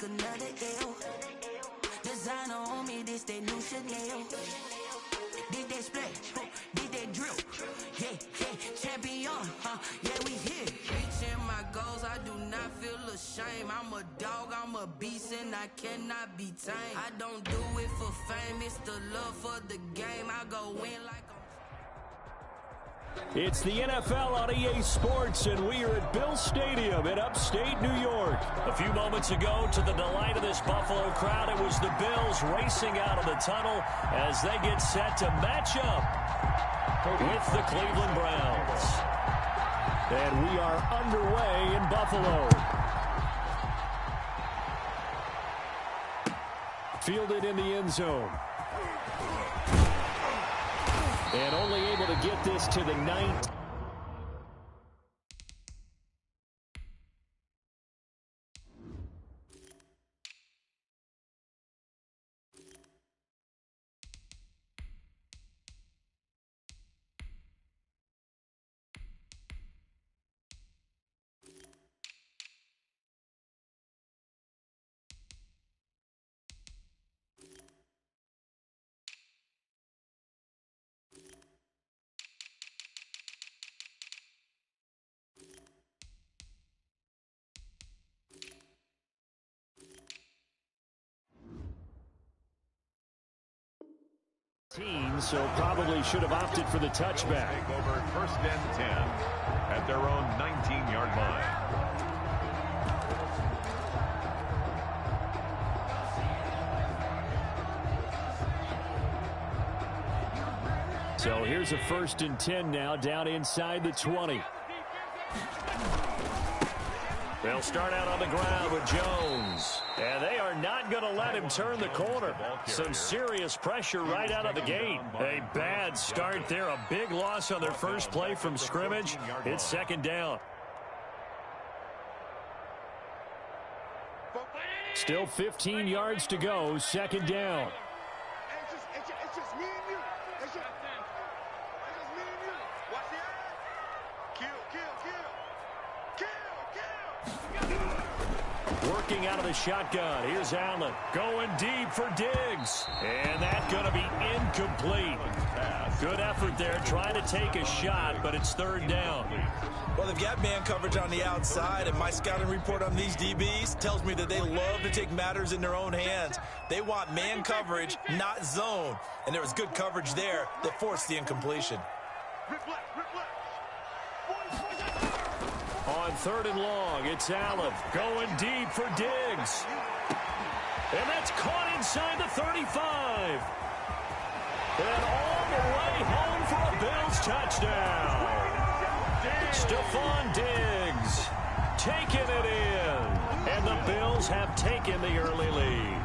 take another L. Designer on me, this they new Chanel. Did they splash? Did they drip? Yeah, champion, yeah, we here. Reaching my goals, I do not feel ashamed. I'm a dog, I'm a beast, and I cannot be tamed. I don't do it for fame, it's the love for the game. I go in like It's the NFL on EA Sports, and we are at Bill Stadium in upstate New York. A few moments ago, to the delight of this Buffalo crowd, it was the Bills racing out of the tunnel as they get set to match up with the Cleveland Browns. And we are underway in Buffalo. Fielded in the end zone. And only able to get this to the 9th. So probably should have opted for the touchback. Take over 1st and 10 at their own 19-yard line. So here's a 1st and 10 now, down inside the 20. They'll start out on the ground with Jones. And they are not going to let him turn the corner. Some serious pressure right out of the gate. A bad start there. A big loss on their first play from scrimmage. It's 2nd down. Still 15 yards to go. 2nd down. It's just me and you. It's just me and you. Watch the eye. Kill. Working out of the shotgun. Here's Allen. Going deep for Diggs. And that's going to be incomplete. Good effort there trying to take a shot, but it's 3rd down. Well, they've got man coverage on the outside, and my scouting report on these DBs tells me that they love to take matters in their own hands. They want man coverage, not zone. And there was good coverage there that forced the incompletion. On 3rd and long, it's Allen going deep for Diggs. And that's caught inside the 35. And all the way home for a Bills touchdown. Stephon Diggs taking it in. And the Bills have taken the early lead.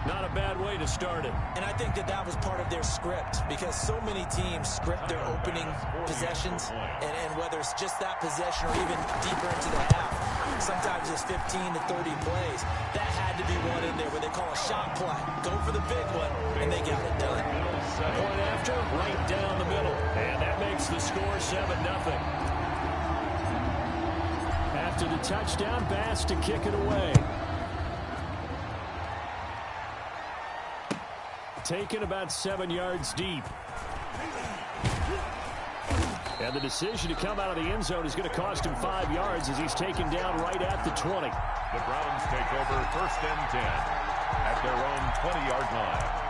Not a bad way to start it. And I think that was part of their script, because so many teams script their opening possessions, and whether it's just that possession or even deeper into the half, sometimes it's 15 to 30 plays. That had to be one in there where they call a shot play. Go for the big one, and they got it done. Point after, right down the middle. And that makes the score 7-0. After the touchdown, Bass to kick it away. Taken about 7 yards deep. And the decision to come out of the end zone is going to cost him 5 yards as he's taken down right at the 20. The Browns take over 1st and 10 at their own 20-yard line.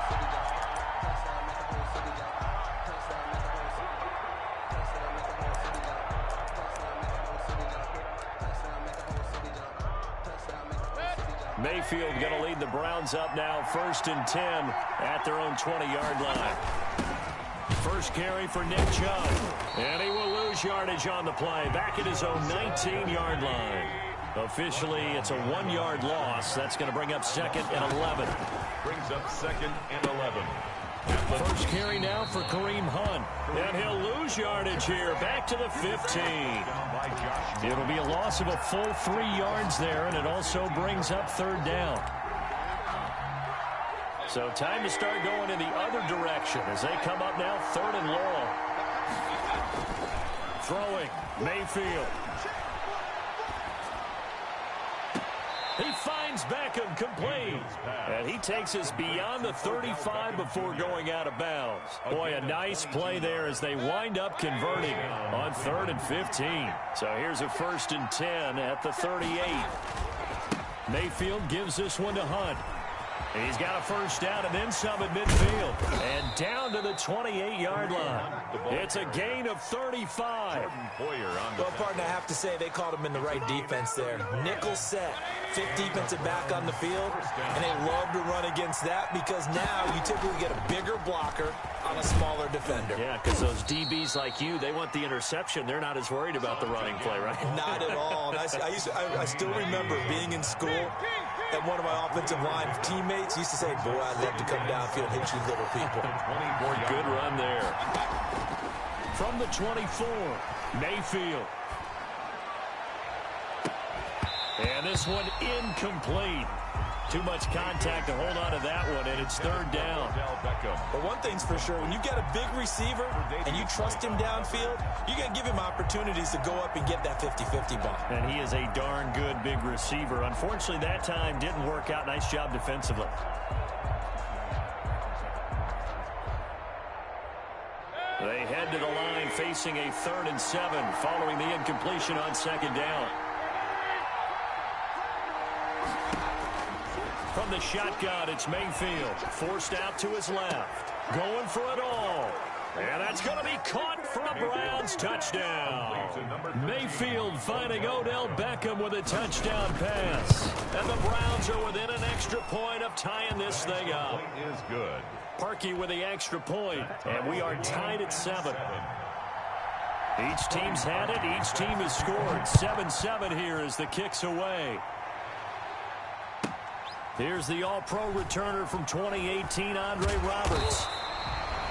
Mayfield going to lead the Browns up now, 1st and 10 at their own 20-yard line. First carry for Nick Chubb. And he will lose yardage on the play, back at his own 19-yard line. Officially, it's a 1-yard loss. That's going to bring up 2nd and 11. Brings up 2nd and 11. First carry now for Kareem Hunt. And he'll lose yardage here, back to the 15. It'll be a loss of a full 3 yards there, and it also brings up 3rd down. So time to start going in the other direction as they come up now 3rd and long. Throwing, Mayfield. He finds Beckham complete. And he takes us beyond the 35 before going out of bounds. Boy, a nice play there as they wind up converting on 3rd and 15. So here's a 1st and 10 at the 38. Mayfield gives this one to Hunt. He's got a first down and then some at midfield. And down to the 28-yard line. It's a gain of 35. Well, partner, I have to say they called him in the right defense there. Nickel set, 5th defensive back on the field, and they love to run against that because now you typically get a bigger blocker on a smaller defender. Yeah, because those DBs like you, they want the interception. They're not as worried about the running play, right? Not at all. And I still remember being in school, and one of my offensive line teammates used to say, boy, I'd love to come downfield and hit you little people. Good run there. From the 24, Mayfield. And this one incomplete. Too much contact to hold on to that one, and it's 3rd down. But one thing's for sure, when you got a big receiver and you trust him downfield, you're going to give him opportunities to go up and get that 50-50 ball. And he is a darn good big receiver. Unfortunately, that time didn't work out. Nice job defensively. They head to the line facing a 3rd and 7 following the incompletion on 2nd down. From the shotgun, it's Mayfield. Forced out to his left. Going for it all. And that's going to be caught for a Browns touchdown. Mayfield finding Odell Beckham with a touchdown pass. And the Browns are within an extra point of tying this thing up. Is good. Parkey with the extra point, and we are tied at 7. Each team's had it. Each team has scored. 7-7 here as the kick's away. Here's the all-pro returner from 2018, Andre Roberts.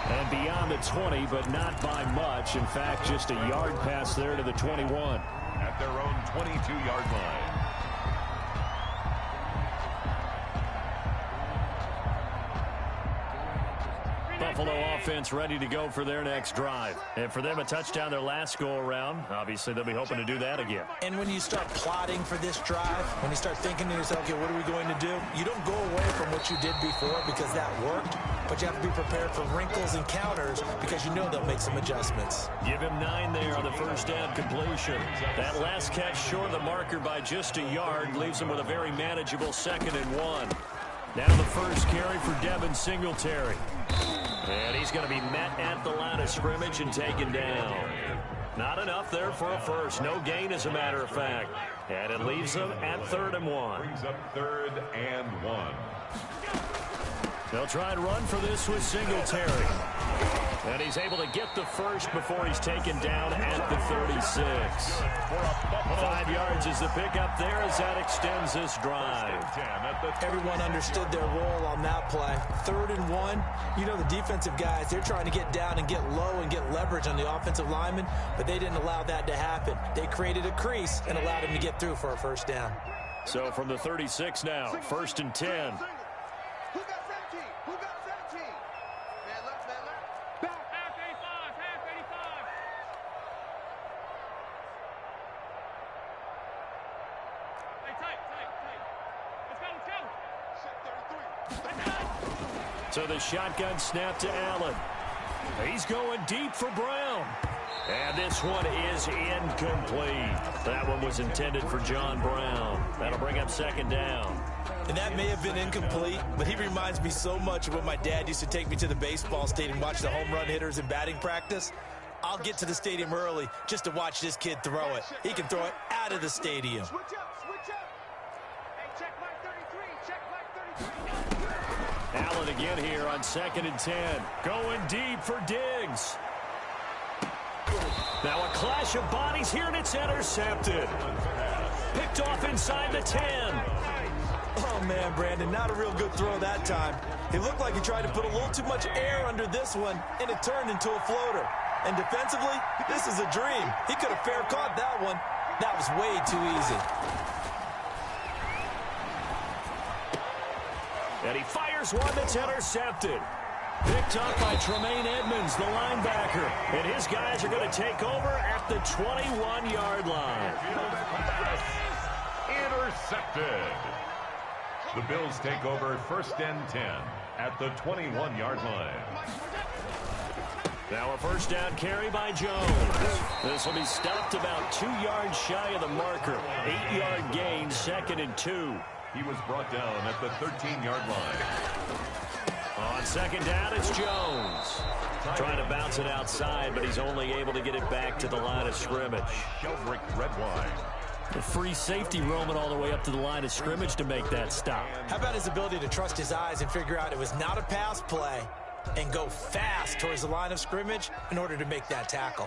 And beyond the 20, but not by much. In fact, just a yard pass there to the 21. At their own 22-yard line. Buffalo offense ready to go for their next drive. And for them, a touchdown their last go-around. Obviously, they'll be hoping to do that again. And when you start plotting for this drive, when you start thinking to yourself, okay, what are we going to do? You don't go away from what you did before because that worked, but you have to be prepared for wrinkles and counters because you know they'll make some adjustments. Give him 9 there on the first down completion. That last catch short of the marker by just a yard leaves him with a very manageable 2nd and 1. Now the first carry for Devin Singletary. And he's going to be met at the line of scrimmage and taken down. Not enough there for a first. No gain, as a matter of fact. And it leaves them at 3rd and 1. Brings up 3rd and 1. They'll try and run for this with Singletary. And he's able to get the first before he's taken down at the 36. 5 yards is the pickup there as that extends this drive. Everyone understood their role on that play. 3rd and 1. You know the defensive guys, they're trying to get down and get low and get leverage on the offensive lineman, but they didn't allow that to happen. They created a crease and allowed him to get through for a first down. So from the 36 now, 1st and 10. So the shotgun snap to Allen. He's going deep for Brown. And this one is incomplete. That one was intended for John Brown. That'll bring up 2nd down. And that may have been incomplete, but he reminds me so much of when my dad used to take me to the baseball stadium and watch the home run hitters in batting practice. I'll get to the stadium early just to watch this kid throw it. He can throw it out of the stadium. Switch up, switch up. Hey, check mark 33, check mark 33. Allen again here on 2nd and 10. Going deep for Diggs. Now a clash of bodies here, and it's intercepted. Picked off inside the 10. Oh, man, Brandon, not a real good throw that time. He looked like he tried to put a little too much air under this one, and it turned into a floater. And defensively, this is a dream. He could have fair caught that one. That was way too easy. And he fires one that's intercepted. Picked up by Tremaine Edmonds, the linebacker. And his guys are going to take over at the 21-yard line. Intercepted. The Bills take over 1st and 10 at the 21-yard line. Now a first down carry by Jones. This will be stopped about 2 yards shy of the marker. 8-yard gain, 2nd and 2. He was brought down at the 13-yard line. On 2nd down, it's Jones. Trying to bounce it outside, but he's only able to get it back to the line of scrimmage. Sheldrick red wide. The free safety roaming all the way up to the line of scrimmage to make that stop. How about his ability to trust his eyes and figure out it was not a pass play and go fast towards the line of scrimmage in order to make that tackle.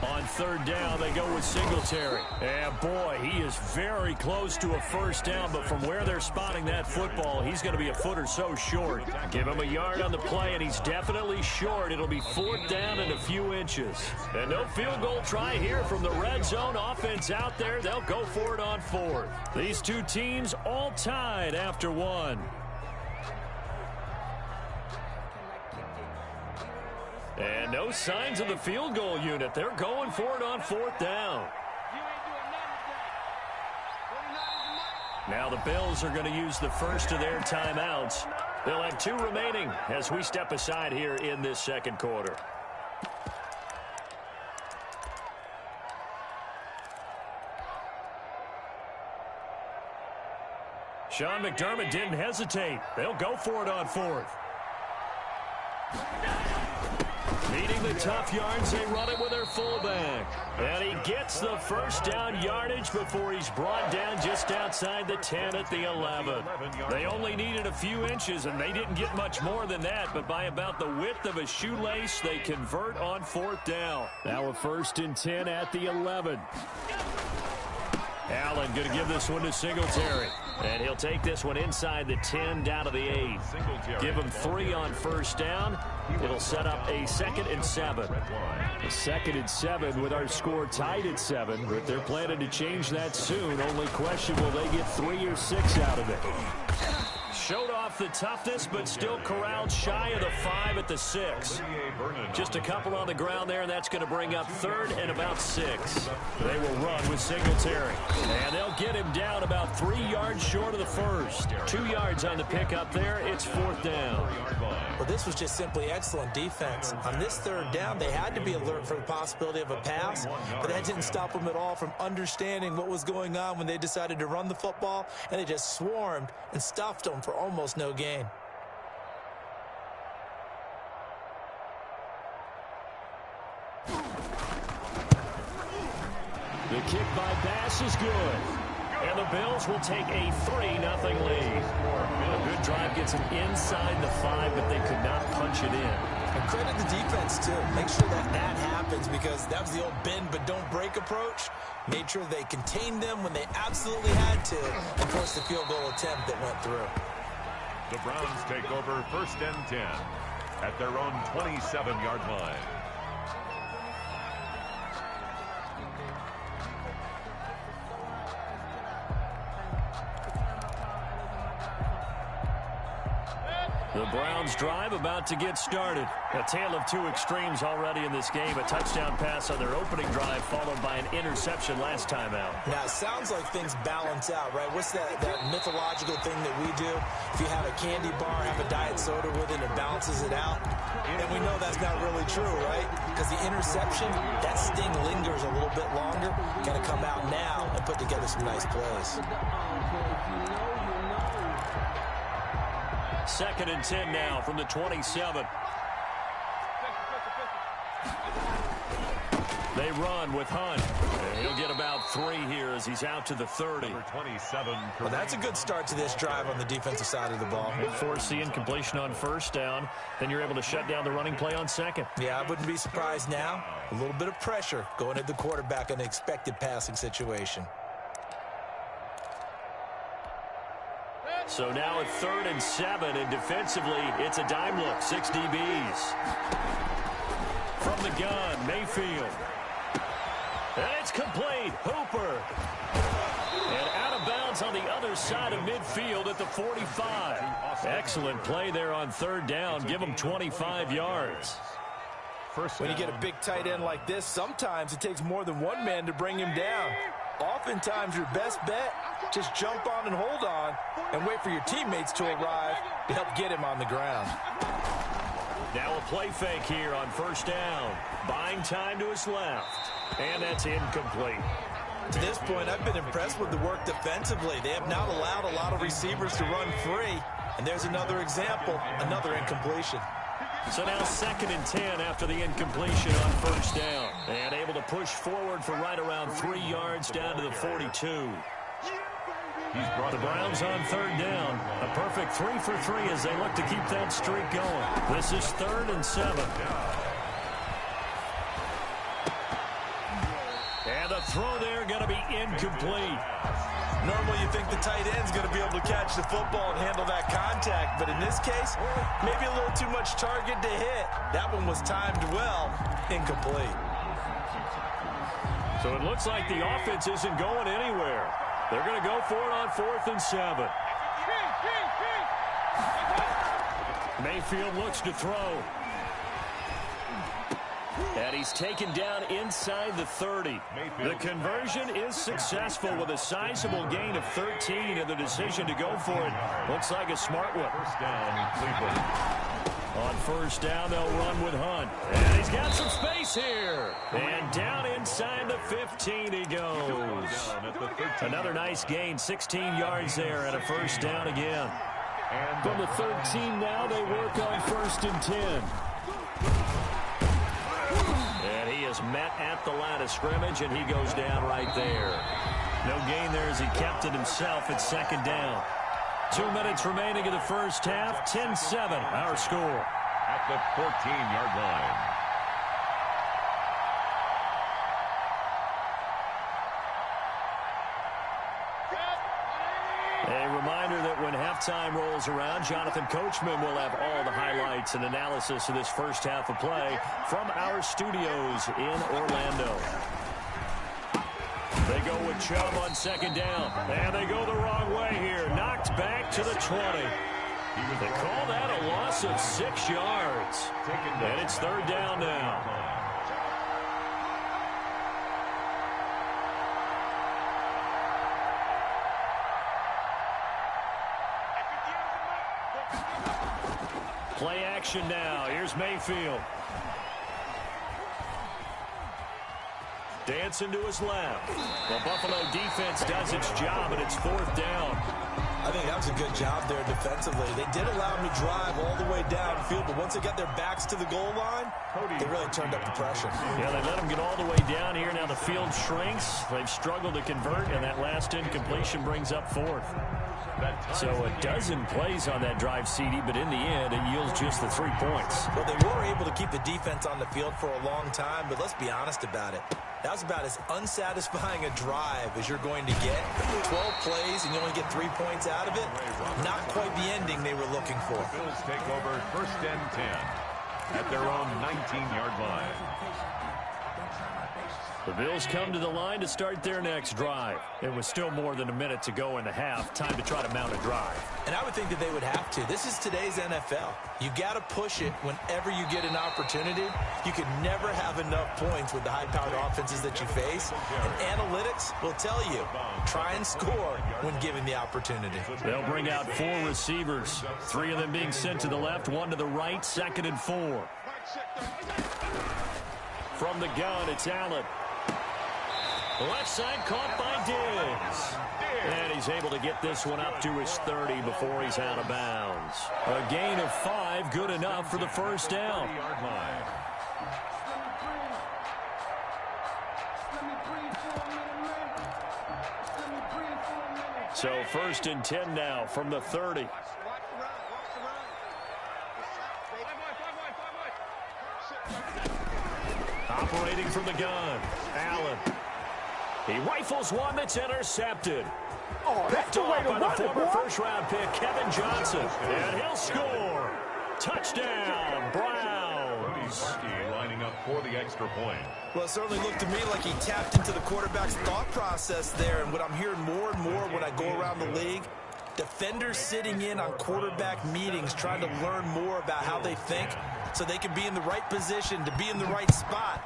On 3rd down, they go with Singletary. And boy, he is very close to a first down, but from where they're spotting that football, he's going to be a foot or so short. Give him a yard on the play, and he's definitely short. It'll be 4th down and a few inches. And no field goal try here from the red zone. Offense out there. They'll go for it on 4th. These two teams all tied after 1. And no signs of the field goal unit. They're going for it on 4th down. Now the Bills are going to use the first of their timeouts. They'll have 2 remaining as we step aside here in this 2nd quarter. Sean McDermott didn't hesitate. They'll go for it on 4th. Needing the tough yards, they run it with their fullback. And he gets the first down yardage before he's brought down just outside the 10 at the 11. They only needed a few inches, and they didn't get much more than that. But by about the width of a shoelace, they convert on 4th down. Now a 1st and 10 at the 11. Allen going to give this one to Singletary. And he'll take this one inside the 10 down to the 8. Give him 3 on first down. It'll set up a 2nd and 7. A 2nd and 7 with our score tied at 7. But they're planning to change that soon. Only question, will they get 3 or 6 out of it? Showed off the toughness, but still corralled shy of the 5 at the 6. Just a couple on the ground there, and that's going to bring up 3rd and about 6. They will run with Singletary. And they'll get him down about 3 yards short of the first. 2 yards on the pickup there. It's 4th down. Well, this was just simply excellent defense. On this 3rd down, they had to be alert for the possibility of a pass, but that didn't stop them at all from understanding what was going on when they decided to run the football, and they just swarmed and stuffed them for almost no gain. The kick by Bass is good. And the Bills will take a 3-0 lead. A good drive gets them inside the 5, but they could not punch it in. And credit the defense, too. Make sure that happens, because that was the old bend but don't break approach. Made sure they contained them when they absolutely had to, and forced the field goal attempt that went through. The Browns take over 1st and 10 at their own 27-yard line. The Browns drive about to get started. A tale of 2 extremes already in this game. A touchdown pass on their opening drive, followed by an interception last time out. Now, it sounds like things balance out, right? What's that mythological thing that we do? If you have a candy bar, have a diet soda with it, it balances it out. And we know that's not really true, right? Because the interception, that sting lingers a little bit longer. Got to come out now and put together some nice plays. 2nd and 10 now from the 27. They run with Hunt. And he'll get about 3 here as he's out to the 30. Number 27. Well, that's a good start to this drive on the defensive side of the ball. And force the incompletion on first down. Then you're able to shut down the running play on 2nd. Yeah, I wouldn't be surprised now. A little bit of pressure going at the quarterback in an expected passing situation. So now at 3rd and 7, and defensively, it's a dime look. 6 DBs. From the gun, Mayfield. And it's complete. Hooper. And out of bounds on the other side of midfield at the 45. Excellent play there on 3rd down. Give them 25 yards. When you get a big tight end like this, sometimes it takes more than one man to bring him down. Oftentimes, your best bet, just jump on and hold on and wait for your teammates to arrive to help get him on the ground. Now a play fake here on first down. Buying time to his left. And that's incomplete. To this point, I've been impressed with the work defensively. They have not allowed a lot of receivers to run free. And there's another example, another incompletion. So now 2nd and 10 after the incompletion on first down. And able to push forward for right around 3 yards down to the 42. The Browns on 3rd down. A perfect 3 for 3 as they look to keep that streak going. This is 3rd and 7. And the throw there going to be incomplete. Normally you think the tight end's going to be able to catch the football and handle that contact, but in this case, maybe a little too much target to hit. That one was timed well, incomplete. So it looks like the offense isn't going anywhere. They're going to go for it on 4th and 7. Mayfield looks to throw. And he's taken down inside the 30. The conversion is successful with a sizable gain of 13, and the decision to go for it looks like a smart one. On first down, they'll run with Hunt. And he's got some space here. And down inside the 15 he goes. Another nice gain, 16 yards there, and a first down again. From the 13 now, they work on 1st and 10. And he is met at the line of scrimmage, and he goes down right there. No gain there as he kept it himself at 2nd down. 2 minutes remaining in the first half. 10-7, our score. At the 14-yard line. A reminder that when halftime rolls around, Jonathan Coachman will have all the highlights and analysis of this first half of play from our studios in Orlando. They go with Chubb on 2nd down. And they go the wrong way here. Knocked back to the 20. They call that a loss of 6 yards. And it's 3rd down now. Play action now. Here's Mayfield. Dancing to his left. The Buffalo defense does its job, and it's 4th down. I think that was a good job there defensively. They did allow them to drive all the way downfield, but once they got their backs to the goal line, they really turned up the pressure. Yeah, they let them get all the way down here. Now the field shrinks. They've struggled to convert, and that last incompletion brings up 4th. So a dozen plays on that drive, CD, but in the end, it yields just the 3 points. Well, they were able to keep the defense on the field for a long time, but let's be honest about it. That was about as unsatisfying a drive as you're going to get. 12 plays and you only get 3 points out of it. Not quite the ending they were looking for. Bills take over 1st and 10 at their own 19-yard line. The Bills come to the line to start their next drive. It was still more than a minute to go in the half. Time to try to mount a drive. And I would think that they would have to. This is today's NFL. You got to push it whenever you get an opportunity. You can never have enough points with the high-powered offenses that you face. And analytics will tell you, try and score when given the opportunity. They'll bring out 4 receivers. 3 of them being sent to the left, 1 to the right, 2nd and 4. From the gun, it's Allen. Left side caught by Diggs. And he's able to get this one up to his 30 before he's out of bounds. A gain of 5, good enough for the first down. So 1st and 10 now from the 30. Operating from the gun, Allen. He rifles one that's intercepted. Picked off by the former first-round pick, Kevin Johnson. And he'll score. Touchdown, Browns. Lining up for the extra point. Well, it certainly looked to me like he tapped into the quarterback's thought process there. And what I'm hearing more and more when I go around the league, Defenders sitting in on quarterback meetings trying to learn more about how they think so they can be in the right position to be in the right spot,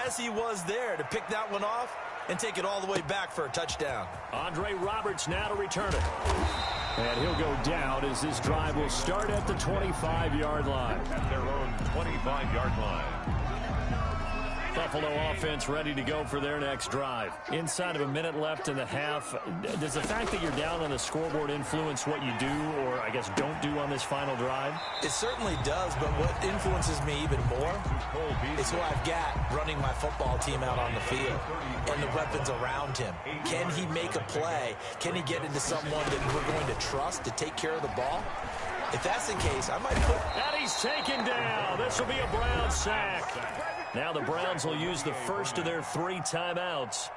as he was there to pick that one off and take it all the way back for a touchdown. Andre Roberts now to return it. And he'll go down as this drive will start at the 25-yard line. At their own 25-yard line. Buffalo offense ready to go for their next drive. Inside of a minute left in the half, does the fact that you're down on the scoreboard influence what you do or, I guess, don't do on this final drive? It certainly does, but what influences me even more is who I've got running my football team out on the field and the weapons around him. Can he make a play? Can he get into someone that we're going to trust to take care of the ball? If that's the case, I might put... And he's taken down. This will be a Brown sack. Now the Browns will use the first of their 3 timeouts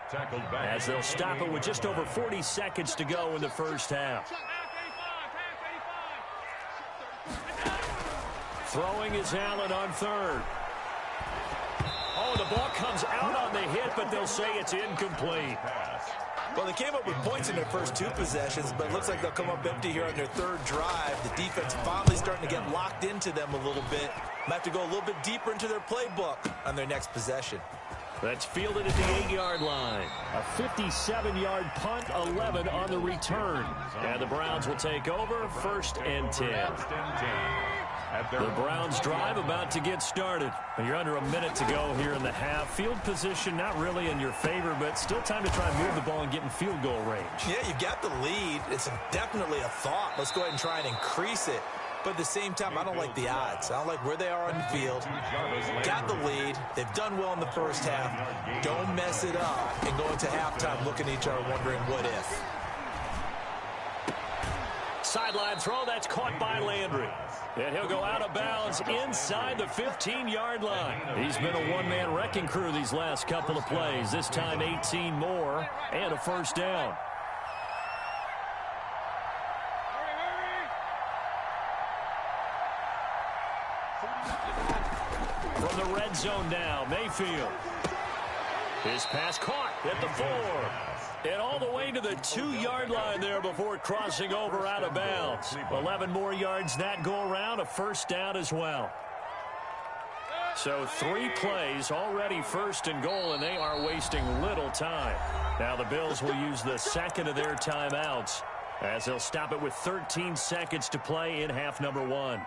as they'll stop it with just over 40 seconds to go in the first half. Throwing is Allen on third. Oh, the ball comes out on the hit, but they'll say it's incomplete. Well, they came up with points in their first 2 possessions, but it looks like they'll come up empty here on their 3rd drive. The defense finally starting to get locked into them a little bit. Might have to go a little bit deeper into their playbook on their next possession. That's fielded at the 8-yard line. A 57-yard punt, 11 on the return. And the Browns will take over, 1st and 10. The Browns drive about to get started. You're under a minute to go here in the half. Field position not really in your favor, but still time to try and move the ball and get in field goal range. Yeah, you got the lead. It's definitely a thought. Let's go ahead and try and increase it. But at the same time, I don't like the odds. I don't like where they are on the field. Got the lead. They've done well in the first half. Don't mess it up and go into halftime looking at each other wondering what if. Sideline throw, that's caught by Landry. And he'll go out of bounds inside the 15-yard line. He's been a one-man wrecking crew these last couple of plays. This time 18 more and a first down. From the red zone now, Mayfield. His pass caught at the 4. And all the way to the 2-yard line there before crossing over out of bounds. 11 more yards that go around, a first down as well. So 3 plays, already 1st and goal, and they are wasting little time. Now the Bills will use the second of their timeouts as they'll stop it with 13 seconds to play in half number 1.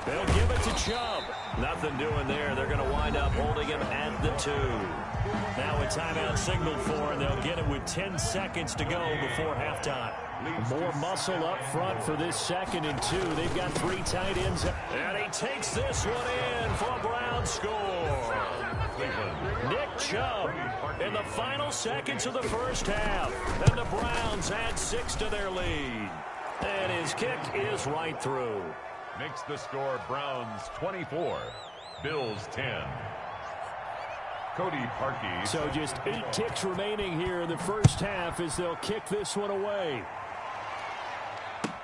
They'll give it to Chubb. Nothing doing there. They're going to wind up holding him at the 2. Now a timeout signaled for, and they'll get it with 10 seconds to go before halftime. More muscle up front for this 2nd and 2. They've got 3 tight ends. And he takes this one in for a Brown score. Nick Chubb in the final seconds of the first half. And the Browns add 6 to their lead. And his kick is right through. Makes the score Browns 24, Bills 10. Cody Parkey. So just 8 ticks remaining here in the first half as they'll kick this one away.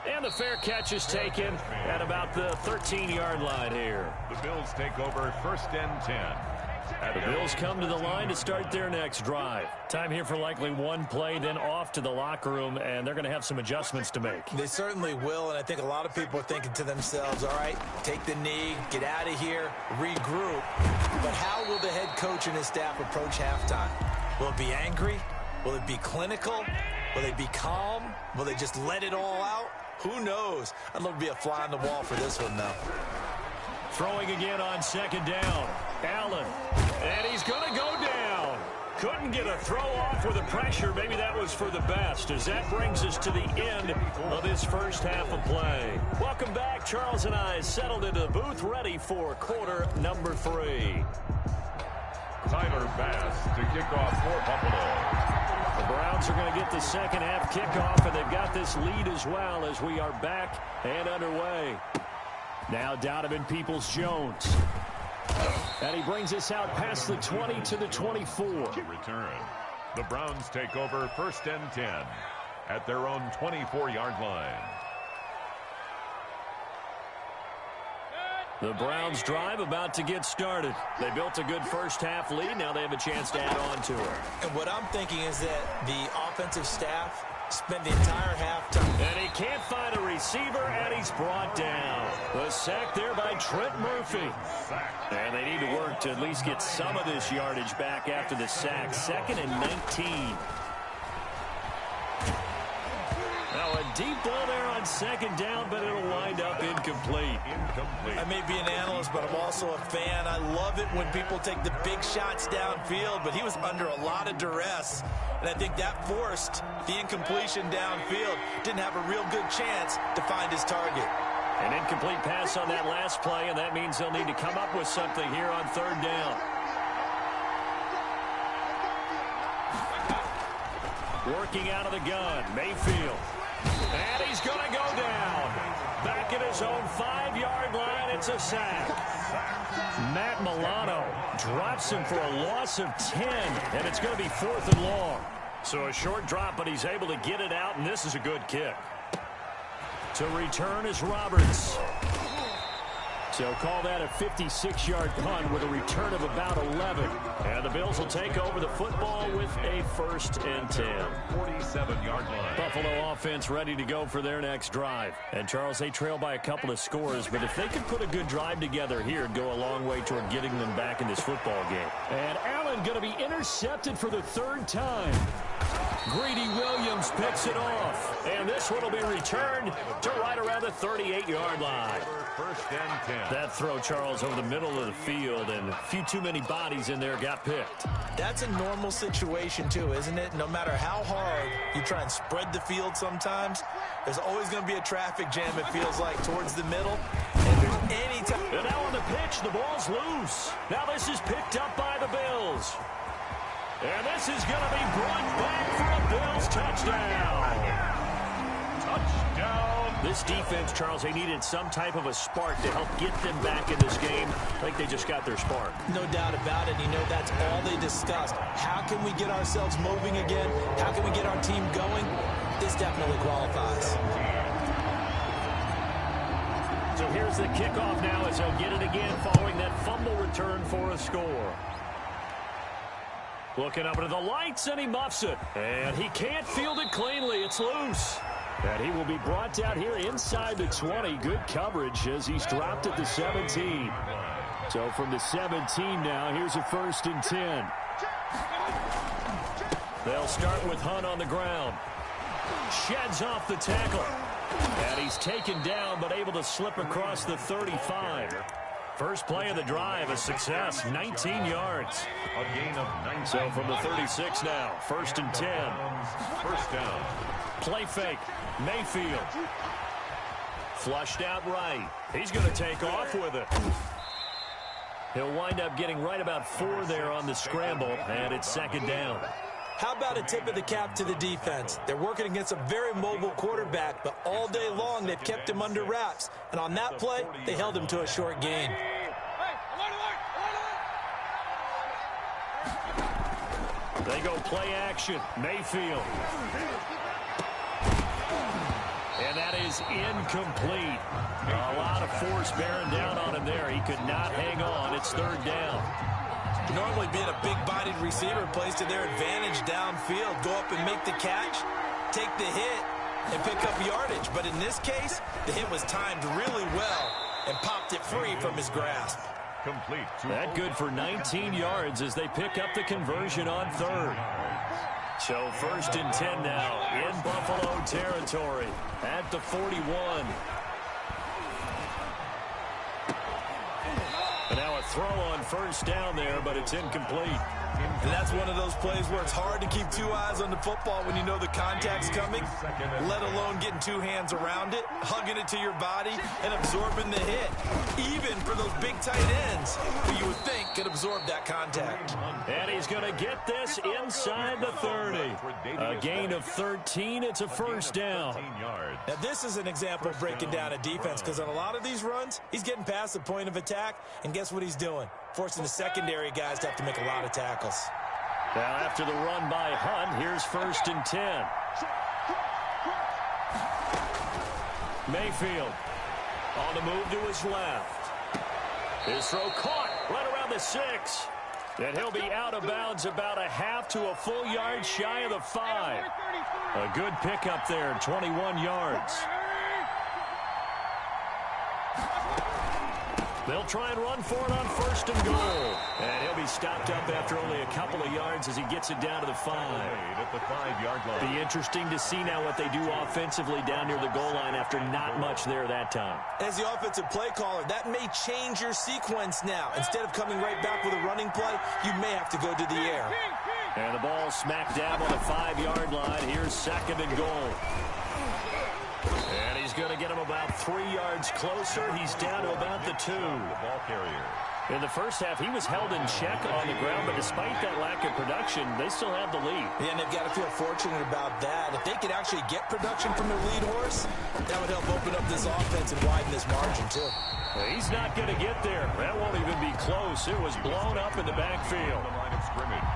And the fair catch is taken at about the 13-yard line here. The Bills take over 1st and 10. The Bills come to the line to start their next drive. Time here for likely 1 play, then off to the locker room, and they're going to have some adjustments to make. They certainly will, and I think a lot of people are thinking to themselves, all right, take the knee, get out of here, regroup. But how will the head coach and his staff approach halftime? Will it be angry? Will it be clinical? Will they be calm? Will they just let it all out? Who knows? I'd love to be a fly on the wall for this one, though. Throwing again on 2nd down. Allen. And he's going to go down. Couldn't get a throw off with the pressure. Maybe that was for the best, as that brings us to the end of this first half of play. Welcome back. Charles and I settled into the booth, ready for quarter number 3. Tyler Bass to kick off for Buffalo. The Browns are going to get the second half kickoff, and they've got this lead as well as we are back and underway. Now Donovan Peoples-Jones. And he brings us out past the 20 to the 24. Return. The Browns take over 1st and 10 at their own 24-yard line. The Browns drive about to get started. They built a good first half lead. Now they have a chance to add on to it. And what I'm thinking is that the offensive staff spent the entire halftime. And he can't find a receiver, and he's brought down. The sack there by Trent Murphy. And they need to work to at least get some of this yardage back after the sack. 2nd and 19. Now a deep ball there on 2nd down, but it'll wind up incomplete. I may be an analyst, but I'm also a fan. I love it when people take the big shots downfield, but he was under a lot of duress. And I think that forced the incompletion downfield. Didn't have a real good chance to find his target. An incomplete pass on that last play, and that means they'll need to come up with something here on 3rd down. Working out of the gun, Mayfield. And he's going to go down. Back at his own 5-yard line, it's a sack. Matt Milano drops him for a loss of 10, and it's going to be 4th and long. So a short drop, but he's able to get it out, and this is a good kick. To return is Roberts. So call that a 56-yard punt with a return of about 11. And the Bills will take over the football with a 1st and 10. 47-yard line. Buffalo offense ready to go for their next drive. And, Charles, they trail by a couple of scores, but if they could put a good drive together here, it'd go a long way toward getting them back in this football game. And Allen going to be intercepted for the 3rd time. Greedy Williams picks it off. And this one will be returned to right around the 38-yard line. 1st and 10. That throw, Charles, over the middle of the field, and a few too many bodies in there got picked. That's a normal situation, too, isn't it? No matter how hard you try and spread the field sometimes, there's always going to be a traffic jam, it feels like, towards the middle. And there's any time. And now on the pitch, the ball's loose. Now this is picked up by the Bills. And this is going to be brought back for a Bills touchdown. Touchdown. This defense, Charles, they needed some type of a spark to help get them back in this game. I think they just got their spark. No doubt about it. You know, that's all they discussed. How can we get ourselves moving again? How can we get our team going? This definitely qualifies. So here's the kickoff now as they'll get it again following that fumble return for a score. Looking up into the lights, and he muffs it. And he can't field it cleanly. It's loose. And he will be brought down here inside the 20. Good coverage as he's dropped at the 17. So from the 17 now, here's a 1st and 10. They'll start with Hunt on the ground. Sheds off the tackle. And he's taken down, but able to slip across the 35. First play of the drive, a success, 19 yards. A gain of 19. So from the 36 now, 1st and 10. 1st down. Play fake, Mayfield. Flushed out right. He's going to take off with it. He'll wind up getting right about 4 there on the scramble, and it's 2nd down. How about a tip of the cap to the defense? They're working against a very mobile quarterback, but all day long they've kept him under wraps. And on that play, they held him to a short gain. They go play action, Mayfield. And that is incomplete. A lot of force bearing down on him there. He could not hang on. It's 3rd down. Normally being a big-bodied receiver plays to their advantage downfield. Go up and make the catch, take the hit, and pick up yardage. But in this case, the hit was timed really well and popped it free from his grasp. Complete. That good for 19 yards as they pick up the conversion on 3rd. So 1st and 10 now in Buffalo territory at the 41. And now a throw on 1st down there, but it's incomplete. And that's one of those plays where it's hard to keep 2 eyes on the football when you know the contact's coming, let alone getting 2 hands around it, hugging it to your body, and absorbing the hit. Even for those big tight ends who you would think could absorb that contact. And he's going to get this inside the 30. A gain of 13. It's a 1st down. Now, this is an example of breaking down a defense because on a lot of these runs, he's getting past the point of attack, and guess what he's doing? Forcing the secondary guys to have to make a lot of tackles. Now, after the run by Hunt, here's 1st and 10. Mayfield on the move to his left. His throw caught right around the 6. And he'll be out of bounds about a half to a full yard shy of the 5. A good pickup there, 21 yards. They'll try and run for it on 1st and goal. And he'll be stopped up after only a couple of yards as he gets it down to the 5. At the 5-yard line. Be interesting to see now what they do offensively down near the goal line after not much there that time. As the offensive play caller, that may change your sequence now. Instead of coming right back with a running play, you may have to go to the air. And the ball smack dab on the 5-yard line. Here's 2nd and goal. And he's going to get him about 3 yards closer. He's down to about the 2. The ball carrier. In the first half, he was held in check on the ground, but despite that lack of production, they still have the lead. Yeah, and they've got to feel fortunate about that. If they could actually get production from their lead horse, that would help open up this offense and widen this margin, too. He's not going to get there. That won't even be close. It was blown up in the backfield.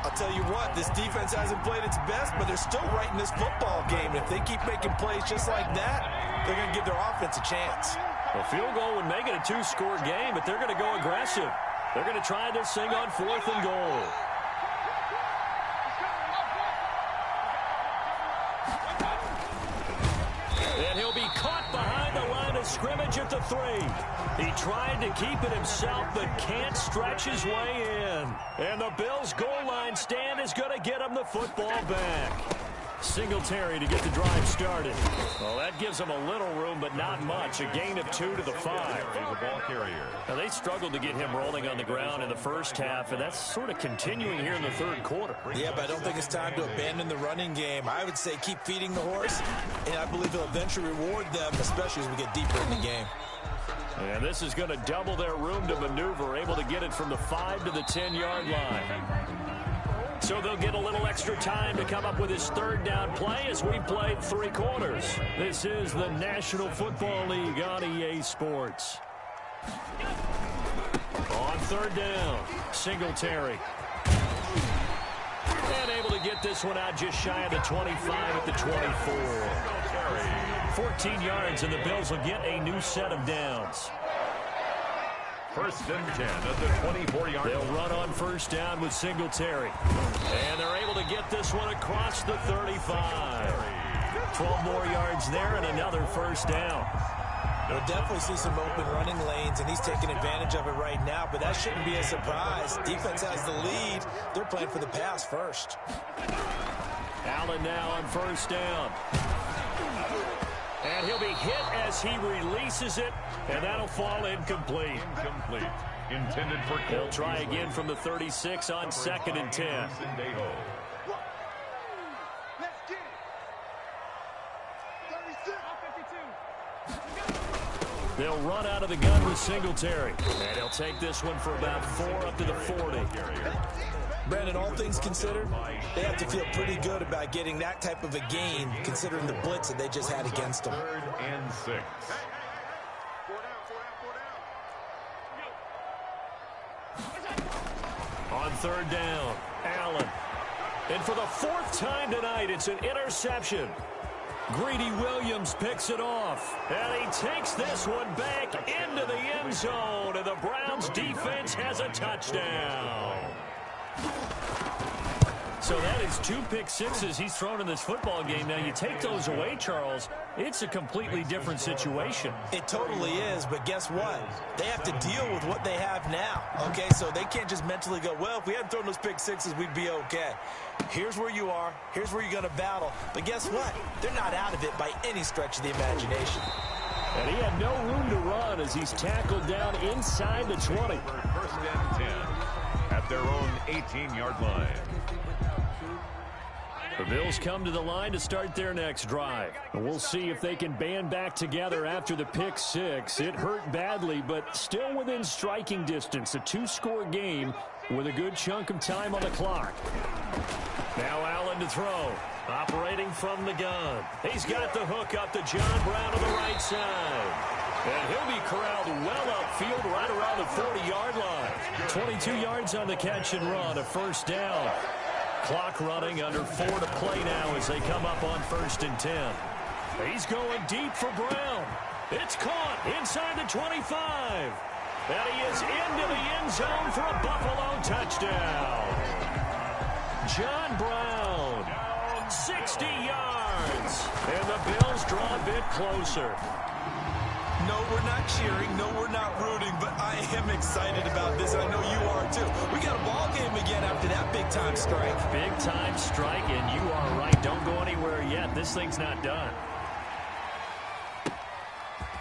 I'll tell you what, this defense hasn't played its best, but they're still right in this football game. If they keep making plays just like that, they're going to give their offense a chance. A field goal would make it a 2-score game, but they're going to go aggressive. They're going to try this thing on 4th and goal. And he'll be caught behind the line of scrimmage at the 3. He tried to keep it himself, but can't stretch his way in. And the Bills' goal line stand is going to get him the football back. Singletary to get the drive started. Well, that gives them a little room, but not much. A gain of 2 to the 5. The ball carrier. Now, they struggled to get him rolling on the ground in the first half, and that's sort of continuing here in the 3rd quarter. Yeah, but I don't think it's time to abandon the running game. I would say keep feeding the horse, and I believe he'll eventually reward them, especially as we get deeper in the game. And this is going to double their room to maneuver, able to get it from the 5 to the 10-yard line. So they'll get a little extra time to come up with his 3rd down play as we played 3 quarters. This is the National Football League on EA Sports. On 3rd down, Singletary. And able to get this one out just shy of the 25 at the 24. 14 yards, and the Bills will get a new set of downs. 1st and 10 at the 24-yard line. They'll run on 1st down with Singletary. And they're able to get this one across the 35. 12 more yards there and another 1st down. We'll definitely see some open running lanes, and he's taking advantage of it right now, but that shouldn't be a surprise. Defense has the lead. They're playing for the pass first. Allen now on 1st down. And he'll be hit as he releases it, and that'll fall incomplete. Incomplete. Intended for Cole. He'll try again from the 36 on 2nd and 10. They'll run out of the gun with Singletary. And he'll take this one for about 4 up to the 40. Brandon, all things considered, they have to feel pretty good about getting that type of a gain, considering the blitz that they just had against them. 3rd and 6. On 3rd down, Allen. And for the 4th time tonight, it's an interception. Greedy Williams picks it off. And he takes this one back into the end zone. And the Browns defense has a touchdown. So that is 2 pick sixes he's thrown in this football game. Now, you take those away, Charles, it's a completely different situation. It totally is, but guess what? They have to deal with what they have now, okay? So they can't just mentally go, well, if we hadn't thrown those pick sixes, we'd be okay. Here's where you are. Here's where you're going to battle. But guess what? They're not out of it by any stretch of the imagination. And he had no room to run as he's tackled down inside the 20. 1st and 10 at their own 18-yard line. The Bills come to the line to start their next drive. We'll see if they can band back together after the pick six. It hurt badly, but still within striking distance. A 2-score game with a good chunk of time on the clock. Now Allen to throw. Operating from the gun. He's got the hook up to John Brown on the right side. And he'll be corralled well upfield right around the 40-yard line. 22 yards on the catch and run, a 1st down. Clock running, under 4 to play now as they come up on 1st and 10. He's going deep for Brown. It's caught inside the 25. And he is into the end zone for a Buffalo touchdown. John Brown, 60 yards. And the Bills draw a bit closer. No, we're not cheering. No, we're not rooting. But I am excited about this. I know you are, too. We got a ball game again after that big-time strike. Big-time strike, and you are right. Don't go anywhere yet. This thing's not done.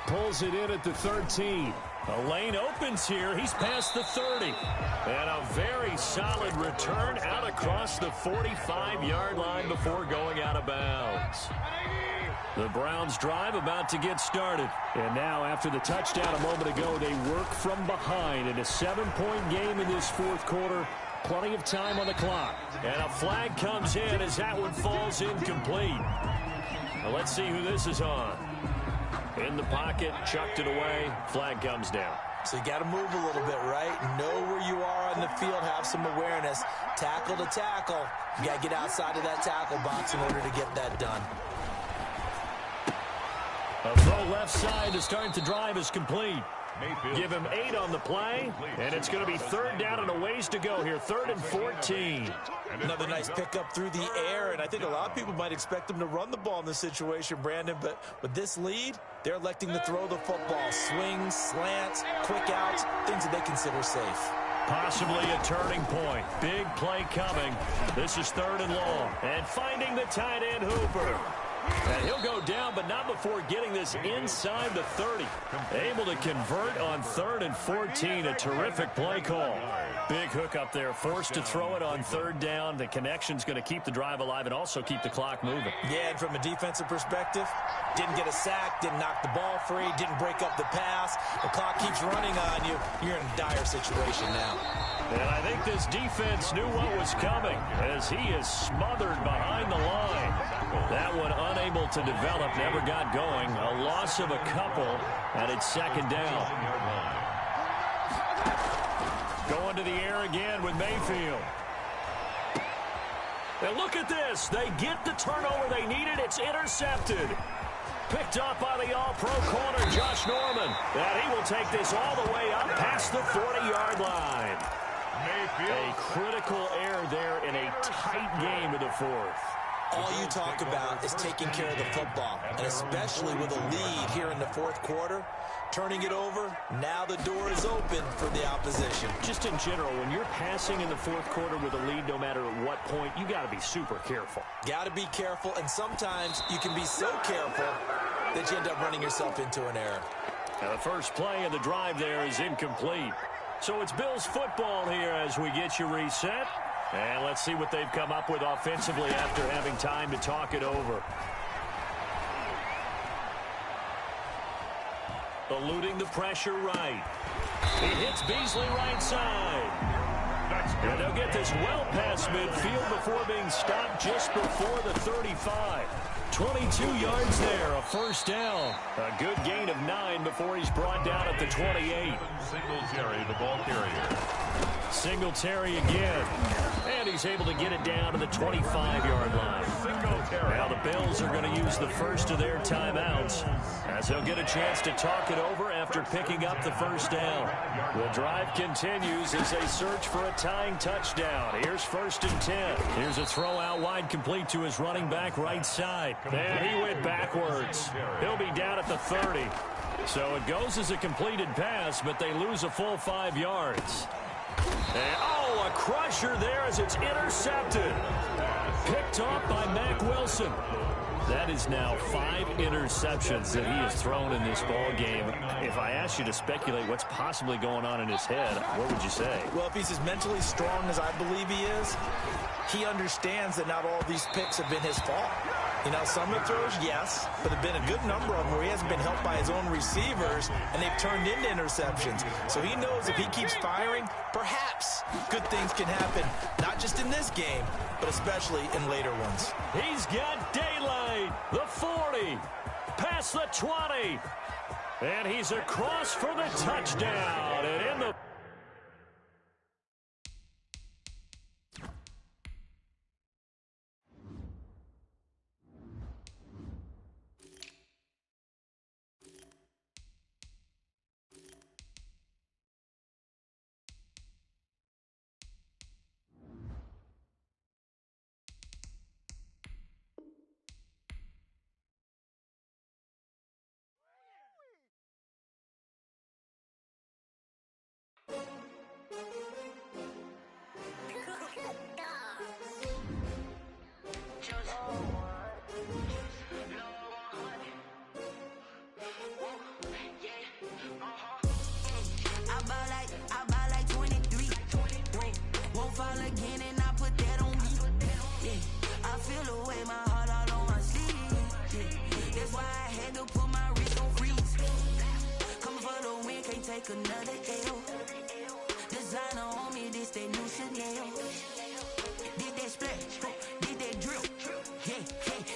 Pulls it in at the 13. A lane opens here. He's past the 30. And a very solid return out across the 45-yard line before going out of bounds. The Browns drive about to get started. And now after the touchdown a moment ago, they work from behind in a 7-point game in this fourth quarter. Plenty of time on the clock. And a flag comes in as that one falls incomplete. Now let's see who this is on. In the pocket, chucked it away, flag comes down. So you got to move a little bit, right? Know where you are on the field, have some awareness. Tackle to tackle. You got to get outside of that tackle box in order to get that done. A throw left side to start the drive is complete. Give him 8 on the play, and it's going to be third down and a ways to go here. 3rd and 14. Another nice pickup through the air, and I think a lot of people might expect them to run the ball in this situation, Brandon, but with this lead, they're electing to throw the football. Swings, slants, quick outs, things that they consider safe. Possibly a turning point. Big play coming. This is 3rd and long. And finding the tight end, Hooper. And he'll go down, but not before getting this inside the 30. Able to convert on 3rd and 14. A terrific play call. Big hook up there. Forced to throw it on 3rd down. The connection's going to keep the drive alive and also keep the clock moving. Yeah, and from a defensive perspective, didn't get a sack, didn't knock the ball free, didn't break up the pass. The clock keeps running on you. You're in a dire situation now. And I think this defense knew what was coming as he is smothered behind the line. That one unable to develop, never got going. A loss of a couple, and it's 2nd down. Going to the air again with Mayfield. And look at this. They get the turnover they needed. It's intercepted. Picked up by the all-pro corner, Josh Norman. And he will take this all the way up past the 40-yard line. A critical error there in a tight game in the 4th. All you talk about is taking care of the football, and especially with a lead here in the 4th quarter. Turning it over, now the door is open for the opposition. Just in general, when you're passing in the 4th quarter with a lead, no matter at what point, you got to be super careful. Got to be careful, and sometimes you can be so careful that you end up running yourself into an error. Now the first play of the drive there is incomplete. So it's Bills football here as we get you reset. And let's see what they've come up with offensively after having time to talk it over. Eluding the pressure right. He hits Beasley right side. And they'll get this well past midfield before being stopped just before the 35. 22 yards there, a 1st down. A good gain of 9 before he's brought down at the 28. Singletary, the ball carrier. Singletary again. And he's able to get it down to the 25-yard line. Now the Bills are going to use the first of their timeouts as they'll get a chance to talk it over after picking up the 1st down. The drive continues as they search for a tying touchdown. Here's 1st and 10. Here's a throw out wide complete to his running back right side. And he went backwards. He'll be down at the 30. So it goes as a completed pass, but they lose a full 5 yards. And, a crusher there as it's intercepted. Picked off by Mack Wilson. That is now 5 interceptions that he has thrown in this ball game. If I asked you to speculate what's possibly going on in his head, what would you say? Well, if he's as mentally strong as I believe he is, he understands that not all of these picks have been his fault. You know, some of the throws, yes, but there have been a good number of them where he hasn't been helped by his own receivers, and they've turned into interceptions. So he knows if he keeps firing, perhaps good things can happen, not just in this game, but especially in later ones. He's got daylight, the 40, past the 20, and he's across for the touchdown. And in the take another L. Designer on me, this that new Chanel. Did that splash, did that drip. Yeah,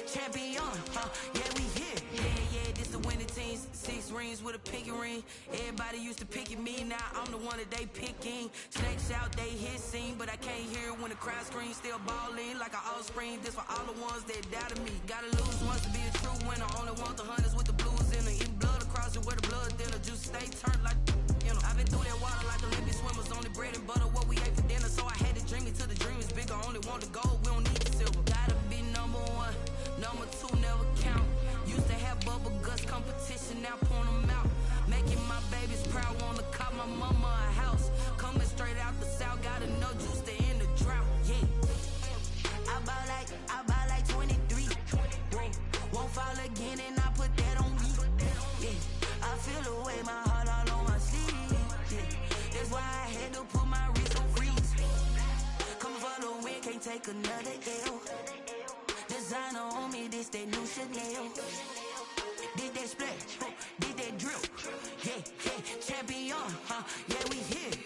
champion, yeah, we here. Yeah, this the winning teams. 6 rings with a pinky ring. Everybody used to picking me, now I'm the one that they picking. Snakes out, they hit scene, but I can't hear it when the crowd screams. Still balling like an offspring. This for all the ones that doubted me. Gotta lose once to be a true winner. Only want the hunters with the blues in it. Eating blood across it where the blood thinner. Juice stay turned like, you know. I've been through that water like Olympic swimmers. Only bread and butter, what we ate for dinner. So I had to dream it till the dream is bigger. Only want the gold, we don't need the silver. Gotta be number 1, number 2 never count. Used to have bubble guts competition, now point them out. Making my babies proud, wanna call my mama a house. Coming straight out the south, got enough juice to end the drought. Yeah, I bought like 23. Won't fall again, and I put that on me. Yeah, I feel the way, my heart all on my sleeve. Yeah, that's why I had to put my wrist on freeze. Coming for the win, can't take another L. Designer on me, this that new Chanel. Did that splash, did that drip. Yeah, champion, yeah, we here.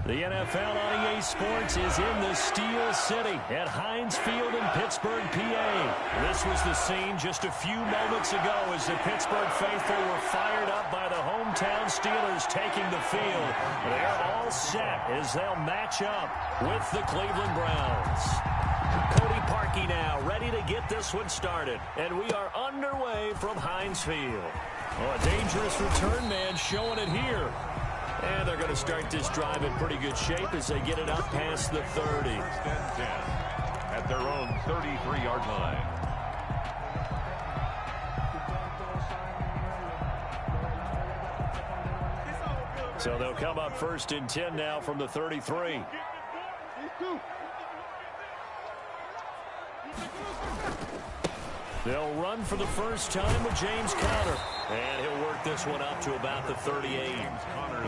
The NFL on EA Sports is in the Steel City at Heinz Field in Pittsburgh, PA. This was the scene just a few moments ago as the Pittsburgh faithful were fired up by the hometown Steelers taking the field. They're all set as they'll match up with the Cleveland Browns. Cody Parkey now ready to get this one started. And we are underway from Heinz Field. Oh, a dangerous return man showing it here. And they're going to start this drive in pretty good shape as they get it up past the 30. First and 10 at their own 33-yard line. So they'll come up first and 10 now from the 33. They'll run for the first time with James Conner. And he'll work this one up to about the 38.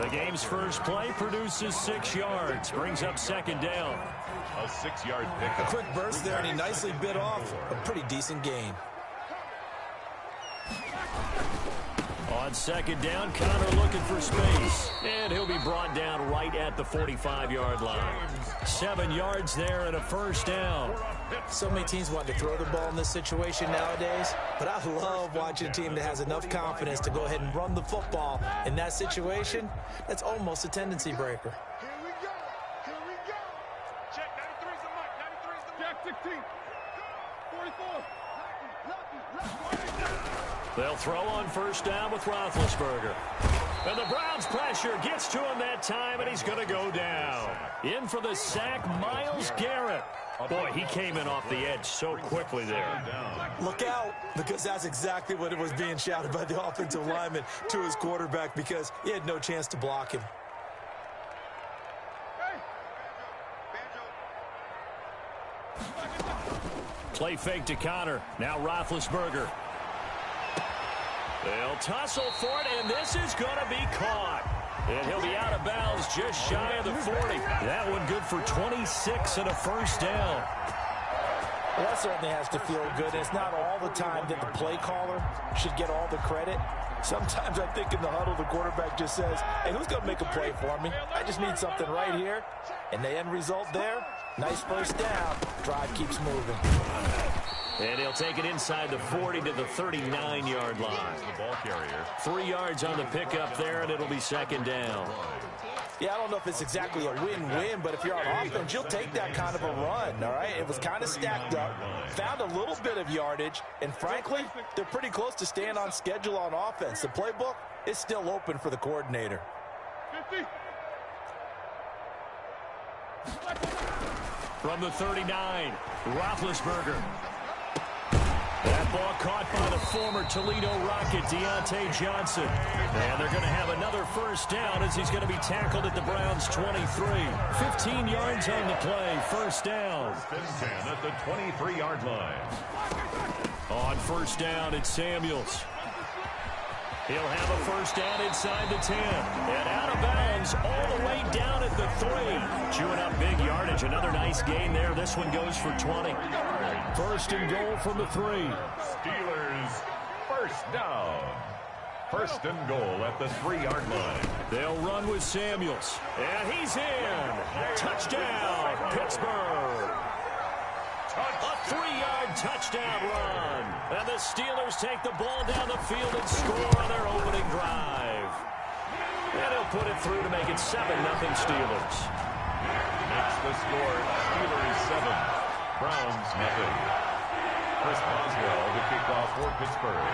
The game's first play produces 6 yards. Brings up second down. A 6-yard pickup. A quick burst there, and he nicely bit off a pretty decent gain. On second down, Conner looking for space. And he'll be brought down right at the 45-yard line. 7 yards there and a first down. So many teams want to throw the ball in this situation nowadays, but I love watching a team that has enough confidence to go ahead and run the football. In that situation, that's almost a tendency breaker. Here we go. Here we go. Check 93's the mic. 93's the mic. Jack 16. 44. They'll throw on first down with Roethlisberger. And the Browns pressure gets to him that time, and he's going to go down. In for the sack, Myles Garrett. Boy, he came in off the edge so quickly there. Look out, because that's exactly what it was being shouted by the offensive lineman to his quarterback, because he had no chance to block him. Play fake to Conner. Now Roethlisberger. They'll tussle for it, and this is going to be caught. And he'll be out of bounds just shy of the 40. That one good for 26 and a first down. Well, that certainly has to feel good. It's not all the time that the play caller should get all the credit. Sometimes I think in the huddle, the quarterback just says, hey, who's going to make a play for me? I just need something right here. And the end result there, nice first down. Drive keeps moving. And he'll take it inside the 40 to the 39-yard line. The ball carrier. 3 yards on the pickup there, and it'll be second down. Yeah, I don't know if it's exactly a win-win, but if you're on offense, you'll take that kind of a run, all right? It was kind of stacked up, found a little bit of yardage, and frankly, they're pretty close to staying on schedule on offense. The playbook is still open for the coordinator. 50. From the 39, Roethlisberger. That ball caught by the former Toledo Rocket, Deontay Johnson. And they're going to have another first down as he's going to be tackled at the Browns' 23. 15 yards on the play, first down. First and 10 at the 23-yard line. On first down, it's Samuels. He'll have a first down inside the 10. And out of bounds all the way down at the 3. Chewing up big yardage. Another nice gain there. This one goes for 20. First and goal from the 3. Steelers first down. First and goal at the 3-yard line. They'll run with Samuels. And he's in. Touchdown, Pittsburgh. A 3-yard touchdown run. And the Steelers take the ball down the field and score on their opening drive. And he'll put it through to make it 7-0 Steelers. Makes the score Steelers 7, Browns nothing. Chris Boswell to kick off for Pittsburgh.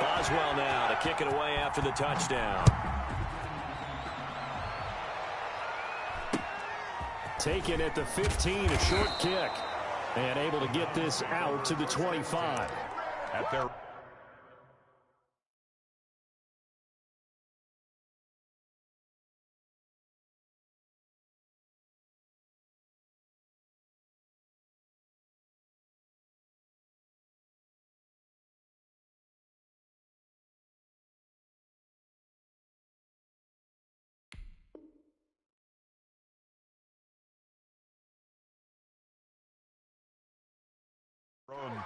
Boswell now to kick it away after the touchdown. Taken at the 15, a short kick. And able to get this out to the 25. At their own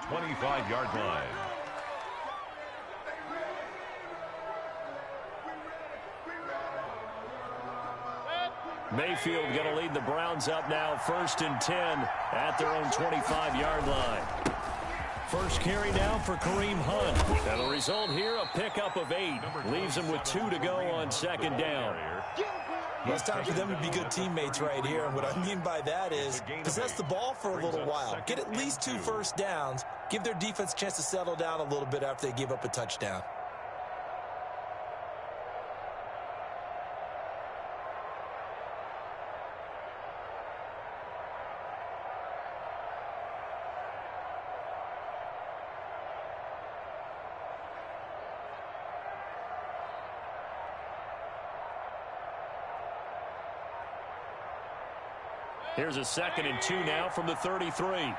25-yard line. Mayfield going to lead the Browns up now, 1st and 10 at their own 25-yard line. First carry now for Kareem Hunt. And the result here, a pickup of 8. Leaves him with 2 to go on 2nd down. Well, it's time for them to be good teammates right here. And what I mean by that is possess the ball for a little while. Get at least 2 first downs. Give their defense a chance to settle down a little bit after they give up a touchdown. Here's a 2nd and 2 now from the 33.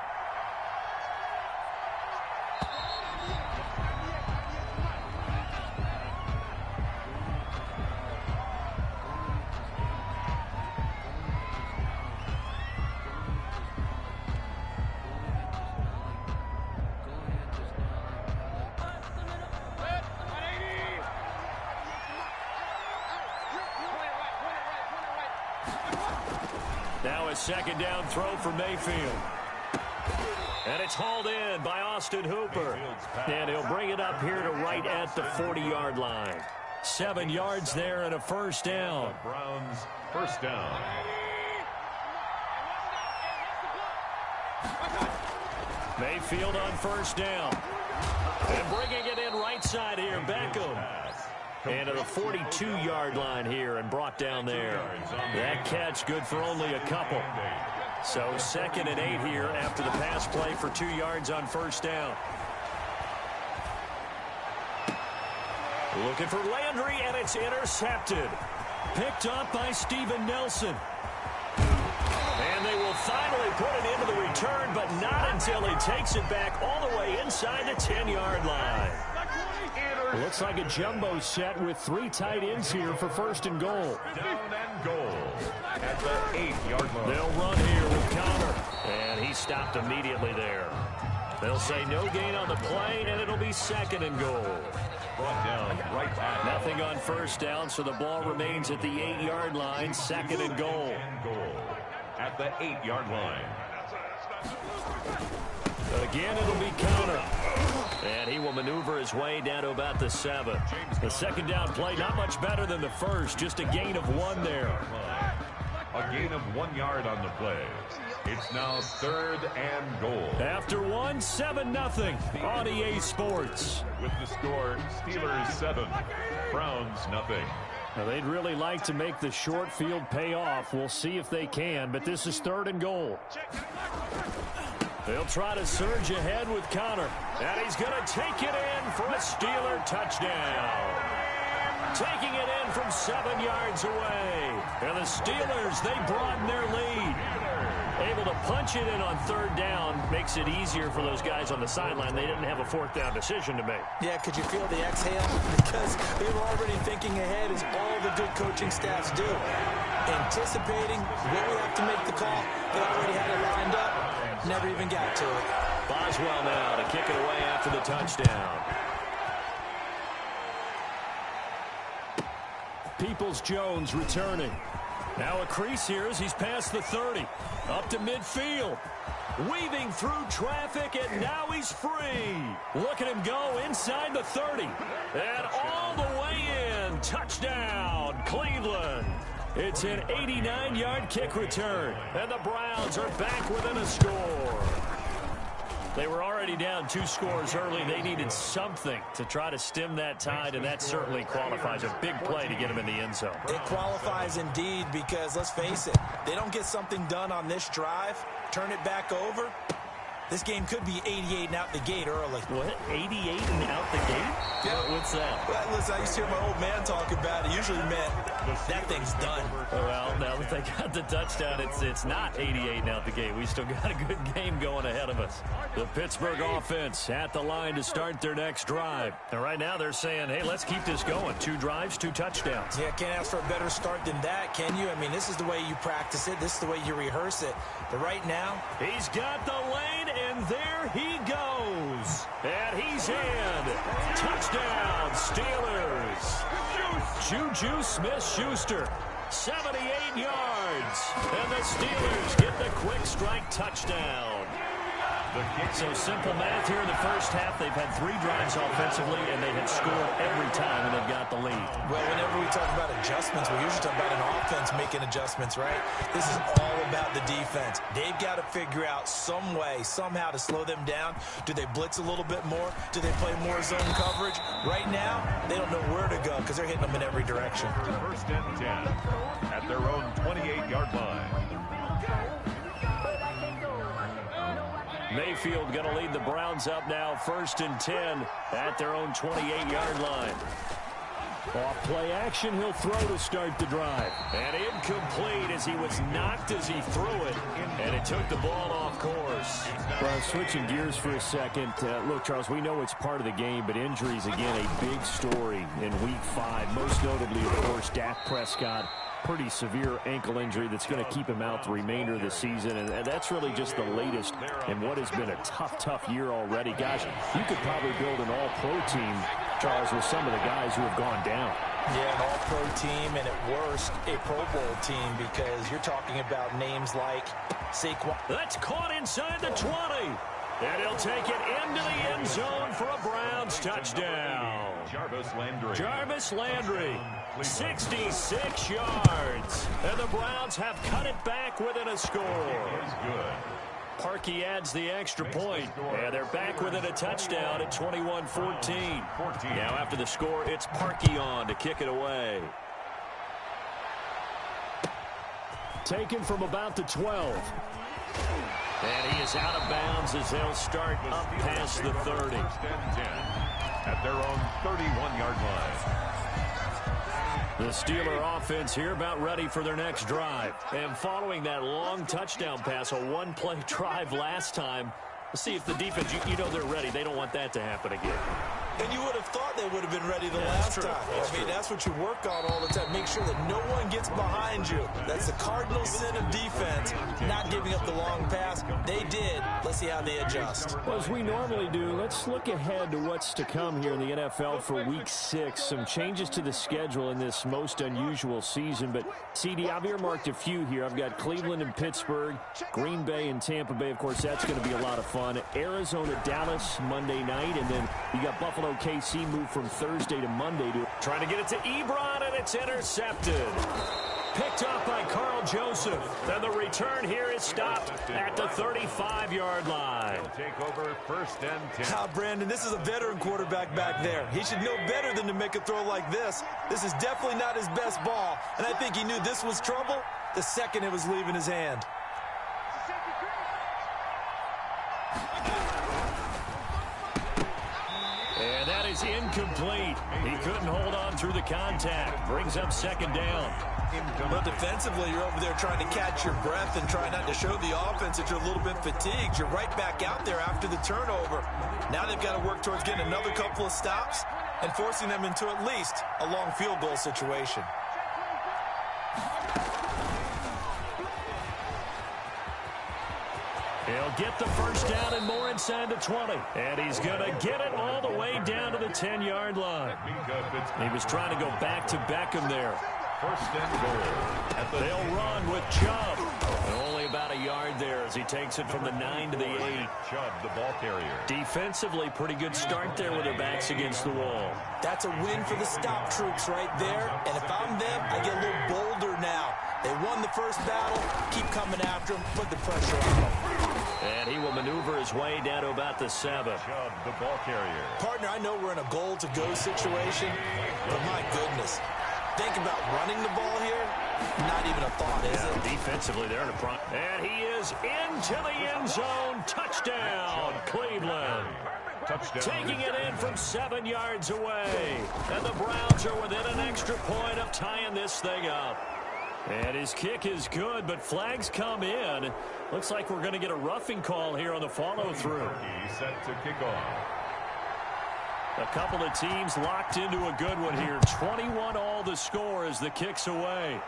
Now a 2nd down throw for Mayfield. And it's hauled in by Austin Hooper. And he'll bring it up here to right at the 40-yard line. 7 yards there and a 1st down. The Browns 1st down. Mayfield on 1st down. And bringing it in right side here, Beckham. And to the 42-yard line here and brought down there. That catch good for only a couple. So 2nd and 8 here after the pass play for 2 yards on 1st down. Looking for Landry, and it's intercepted. Picked up by Steven Nelson. And they will finally put it into the return, but not until he takes it back all the way inside the 10-yard line. Looks like a jumbo set with 3 tight ends here for 1st and goal. Down and goal at the 8-yard line. They'll run here with Connor, and he stopped immediately there. They'll say no gain on the play, and it'll be 2nd and goal. Brought down right back. Nothing on 1st down, so the ball remains at the 8-yard line, 2nd and goal. At the 8-yard line. Again, it'll be Connor. And he will maneuver his way down to about the 7. The 2nd down play, not much better than the first. Just a gain of 1 there. A gain of 1 yard on the play. It's now 3rd and goal. After 1, 7-0 on EA Sports. With the score, Steelers 7, Browns nothing. Now, they'd really like to make the short field pay off. We'll see if they can, but this is 3rd and goal. They'll try to surge ahead with Connor. And he's going to take it in for a Steeler touchdown. Taking it in from 7 yards away. And the Steelers, they broaden their lead. Able to punch it in on 3rd down. Makes it easier for those guys on the sideline. They didn't have a 4th down decision to make. Yeah, could you feel the exhale? Because they were already thinking ahead, as all the good coaching staffs do. Anticipating when we have to make the call. They already had it lined up. Never even got to it. Boswell now to kick it away after the touchdown. Peoples-Jones returning. Now a crease here as he's past the 30. Up to midfield. Weaving through traffic, and now he's free. Look at him go inside the 30. And all the way in. Touchdown, Cleveland. It's an 89-yard kick return. And the Browns are back within a score. They were already down 2 scores early. They needed something to try to stem that tide, and that certainly qualifies. A big play to get them in the end zone. It qualifies indeed because, let's face it, they don't get something done on this drive, turn it back over. This game could be 88 and out the gate early. What? 88 and out the gate? Yeah. What's that? Well, listen, I used to hear my old man talk about it. Usually meant that thing's done. Well, now that they got the touchdown, it's not 88 and out the gate. We still got a good game going ahead of us. The Pittsburgh offense at the line to start their next drive. And right now they're saying, hey, let's keep this going. 2 drives, 2 touchdowns. Yeah, can't ask for a better start than that, can you? I mean, this is the way you practice it. This is the way you rehearse it. But right now, he's got the lane, and there he goes. And he's in. Touchdown, Steelers. Juju Smith-Schuster, 78 yards. And the Steelers get the quick strike touchdown. So simple math here in the first half. They've had 3 drives offensively, and they had scored every time, and they've got the lead. Well, whenever we talk about adjustments, we usually talk about an offense making adjustments, right? This is all about the defense. They've got to figure out some way, somehow to slow them down. Do they blitz a little bit more? Do they play more zone coverage? Right now, they don't know where to go because they're hitting them in every direction. First and 10 at their own 28-yard line. Mayfield going to lead the Browns up now, 1st and 10 at their own 28-yard line. Off play action, he'll throw to start the drive. And incomplete as he was knocked as he threw it. And it took the ball off course. Well, switching gears for a second. Look, Charles, we know it's part of the game, but injuries, again, a big story in Week 5. Most notably, of course, Dak Prescott. Pretty severe ankle injury that's going to keep him out the remainder of the season, and that's really just the latest in what has been a tough year already. Gosh, you could probably build an all-pro team, Charles, with some of the guys who have gone down. Yeah, an all-pro team, and at worst, a Pro Bowl team, because you're talking about names like Saquon. That's caught inside the 20, and he'll take it into the end zone for a Browns touchdown. Jarvis Landry. 66 yards. And the Browns have cut it back within a score. Parkey adds the extra point. And they're back within a touchdown at 21-14. Now after the score, it's Parkey on to kick it away. Taken from about the 12. And he is out of bounds as they'll start up past the 30. At their own 31-yard line. The Steeler offense here about ready for their next drive. And following that long touchdown pass, a one-play drive last time, let's see if the defense, you know they're ready. They don't want that to happen again. And you would have thought they would have been ready the last time. I mean, that's what you work on all the time. Make sure that no one gets behind you. That's the cardinal sin of defense, not giving up the long pass. They did. Let's see how they adjust. Well, as we normally do, let's look ahead to what's to come here in the NFL for Week 6. Some changes to the schedule in this most unusual season. But, CD, I've earmarked a few here. I've got Cleveland and Pittsburgh, Green Bay and Tampa Bay. Of course, that's going to be a lot of fun. Arizona, Dallas, Monday night. And then you got Buffalo, KC moved from Thursday to Monday. Trying to get it to Ebron, and it's intercepted. Picked up by Carl Joseph. And the return here is stopped at the 35-yard line. Take over 1st and 10. Brandon, this is a veteran quarterback back there. He should know better than to make a throw like this. This is definitely not his best ball, and I think he knew this was trouble the second it was leaving his hand. And that is incomplete. He couldn't hold on through the contact. Brings up 2nd down. But defensively, you're over there trying to catch your breath and try not to show the offense that you're a little bit fatigued. You're right back out there after the turnover. Now they've got to work towards getting another couple of stops and forcing them into at least a long field goal situation. He'll They'll get the first down and more inside the 20. And he's going to get it all the way down to the 10-yard line. He was trying to go back to Beckham there. First and goal. They'll run with Chubb. Only about a yard there as he takes it from the 9 to the 8. Chubb, the ball carrier. Defensively, pretty good start there with their backs against the wall. That's a win for the stop troops right there. And if I'm them, I get a little bolder now. They won the first battle. Keep coming after him. Put the pressure on him. And he will maneuver his way down to about the 7. Chubb, the ball carrier. Partner, I know we're in a goal-to-go situation, but my goodness. Think about running the ball here. Not even a thought, is it? Defensively, they're in a front. And he is into the end zone. Touchdown, Cleveland. Touchdown. Taking it in from 7 yards away. And the Browns are within an extra point of tying this thing up. And his kick is good, but flags come in. Looks like we're going to get a roughing call here on the follow-through. He's set to kick off. A couple of teams locked into a good one here. 21 all the score as the kick's away.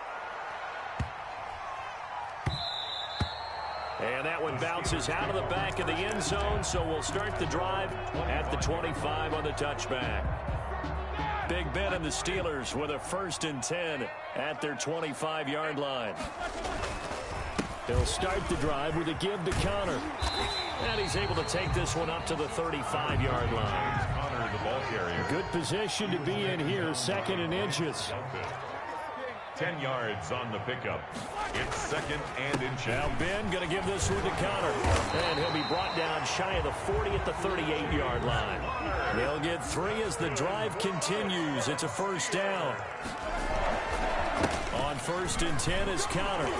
And that one bounces out of the back of the end zone, so we'll start the drive at the 25 on the touchback. Big Ben and the Steelers with a 1st and 10 at their 25-yard line. They'll start the drive with a give to Connor. And he's able to take this one up to the 35-yard line. Connor, the ball carrier. Good position to be in here, 2nd and inches. 10 yards on the pickup. It's 2nd and inches. Now Ben going to give this one to Connor. And he'll be brought down shy of the 40 at the 38-yard line. They'll get 3 as the drive continues. It's a 1st down. On 1st and 10 is Connor.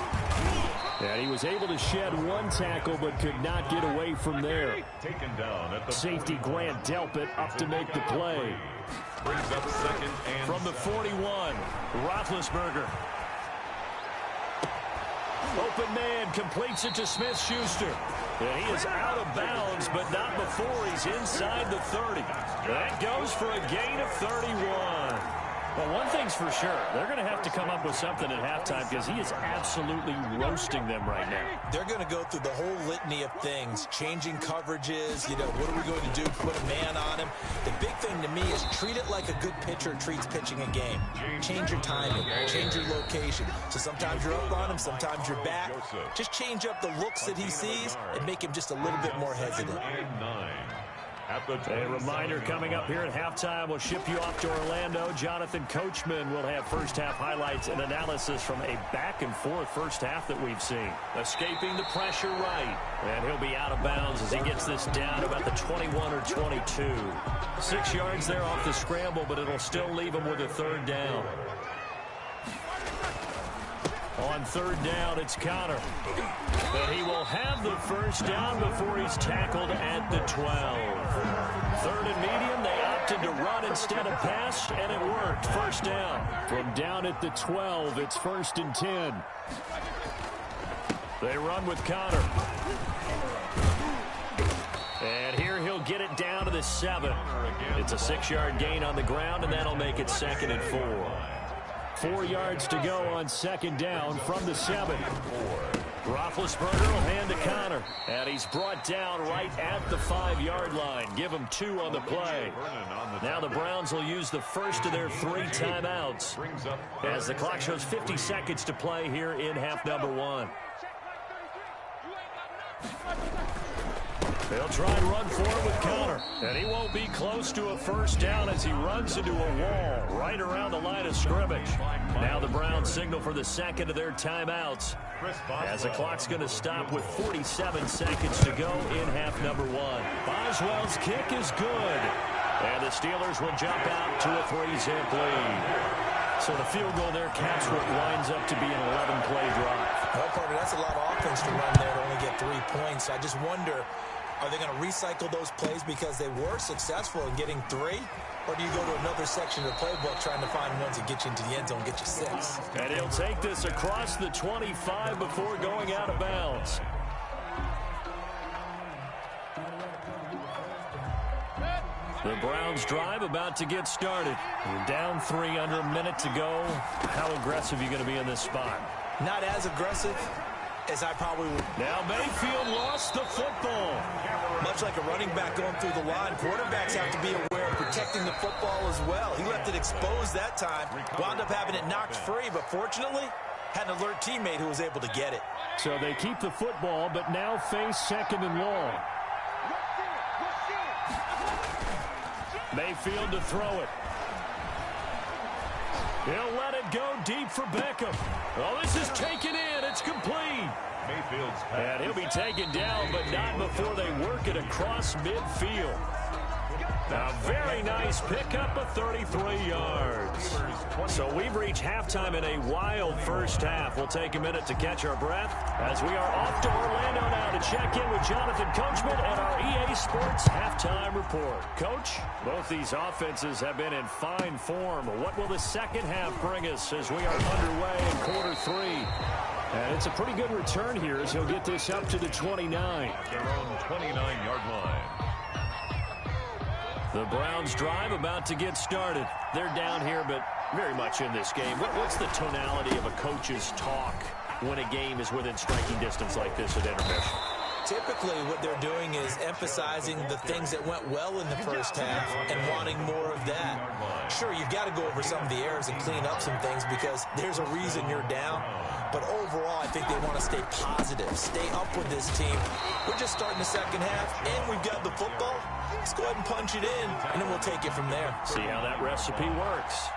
And he was able to shed 1 tackle but could not get away from there. Taken down at the Safety Grant Delpit up to make the play. Brings up 2nd and From the 41, Roethlisberger. Open man completes it to Smith-Schuster. And he is out of bounds, but not before he's inside the 30. That goes for a gain of 31. Well, one thing's for sure. They're going to have to come up with something at halftime because he is absolutely roasting them right now. They're going to go through the whole litany of things, changing coverages, what are we going to do, put a man on him. The big thing to me is treat it like a good pitcher treats pitching a game. Change your timing, change your location. So sometimes you're up on him, sometimes you're back. Just change up the looks that he sees and make him just a little bit more hesitant. A reminder coming up here at halftime, we'll ship you off to Orlando. Jonathan Coachman will have first-half highlights and analysis from a back-and-forth first half that we've seen. Escaping the pressure right, and he'll be out of bounds as he gets this down about the 21 or 22. 6 yards there off the scramble, but it'll still leave him with a 3rd down. On 3rd down, it's Connor. But he will have the first down before he's tackled at the 12. 3rd and medium, they opted to run instead of pass, and it worked. First down. From down at the 12, it's 1st and 10. They run with Connor. And here he'll get it down to the 7. It's a 6-yard gain on the ground, and that'll make it 2nd and 4. 4 yards to go on 2nd down from the 7. Roethlisberger will hand to Connor. And he's brought down right at the 5-yard line. Give him 2 on the play. Now the Browns will use the first of their 3 timeouts as the clock shows 50 seconds to play here in half number 1. They'll try and run forward with Connor. And he won't be close to a first down as he runs into a wall right around the line of scrimmage. Now the Browns signal for the 2nd of their timeouts as the clock's going to stop with 47 seconds to go in half number 1. Boswell's kick is good. And the Steelers will jump out to a 3-zip lead. So the field goal there caps what winds up to be an 11-play drive. Well, partner, that's a lot of offense to run there to only get 3 points. I just wonder, are they going to recycle those plays because they were successful in getting 3? Or do you go to another section of the playbook trying to find ones that get you into the end zone, get you 6? And he'll take this across the 25 before going out of bounds. The Browns drive about to get started. You're down 3 under a minute to go. How aggressive are you going to be in this spot? Not as aggressive as I probably would. Now Mayfield lost the football. Much like a running back going through the line, quarterbacks have to be aware of protecting the football as well. He left it exposed that time, wound up having it knocked free, but fortunately had an alert teammate who was able to get it. So they keep the football, but now face 2nd and long. Mayfield to throw it. He'll let it go deep for Beckham. Oh, this is taken in. It's complete. Mayfield's And he'll be taken down, but not before they work it across midfield. A very nice pickup of 33 yards. So we've reached halftime in a wild first half. We'll take a minute to catch our breath as we are off to Orlando now to check in with Jonathan Coachman and our EA Sports halftime report. Coach, both these offenses have been in fine form. What will the second half bring us as we are underway in quarter 3? And it's a pretty good return here as he'll get this up to the 29. their own 29-yard line. The Browns drive about to get started. They're down here, but very much in this game. What's the tonality of a coach's talk when a game is within striking distance like this at intermission? Typically, what they're doing is emphasizing the things that went well in the first half and wanting more of that. Sure, you've got to go over some of the errors and clean up some things because there's a reason you're down. But overall, I think they want to stay positive, stay up with this team. We're just starting the second half, and we've got the football. Let's go ahead and punch it in, and then we'll take it from there. See how that recipe works.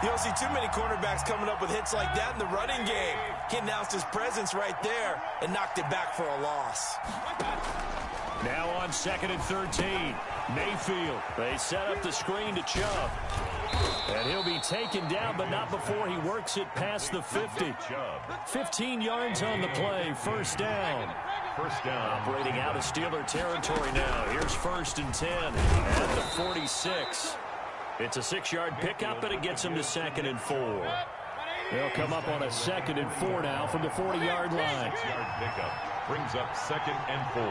You don't see too many cornerbacks coming up with hits like that in the running game. He announced his presence right there and knocked it back for a loss. Now on 2nd and 13. Mayfield. They set up the screen to Chubb. And he'll be taken down, but not before he works it past the 50. 15 yards on the play. First down. First down. Operating out of Steeler territory now. Here's 1st and 10 at the 46. It's a 6-yard pickup, and it gets him to 2nd and 4. They'll come up on a 2nd and 4 now from the 40-yard line. 6-yard pickup brings up 2nd and 4.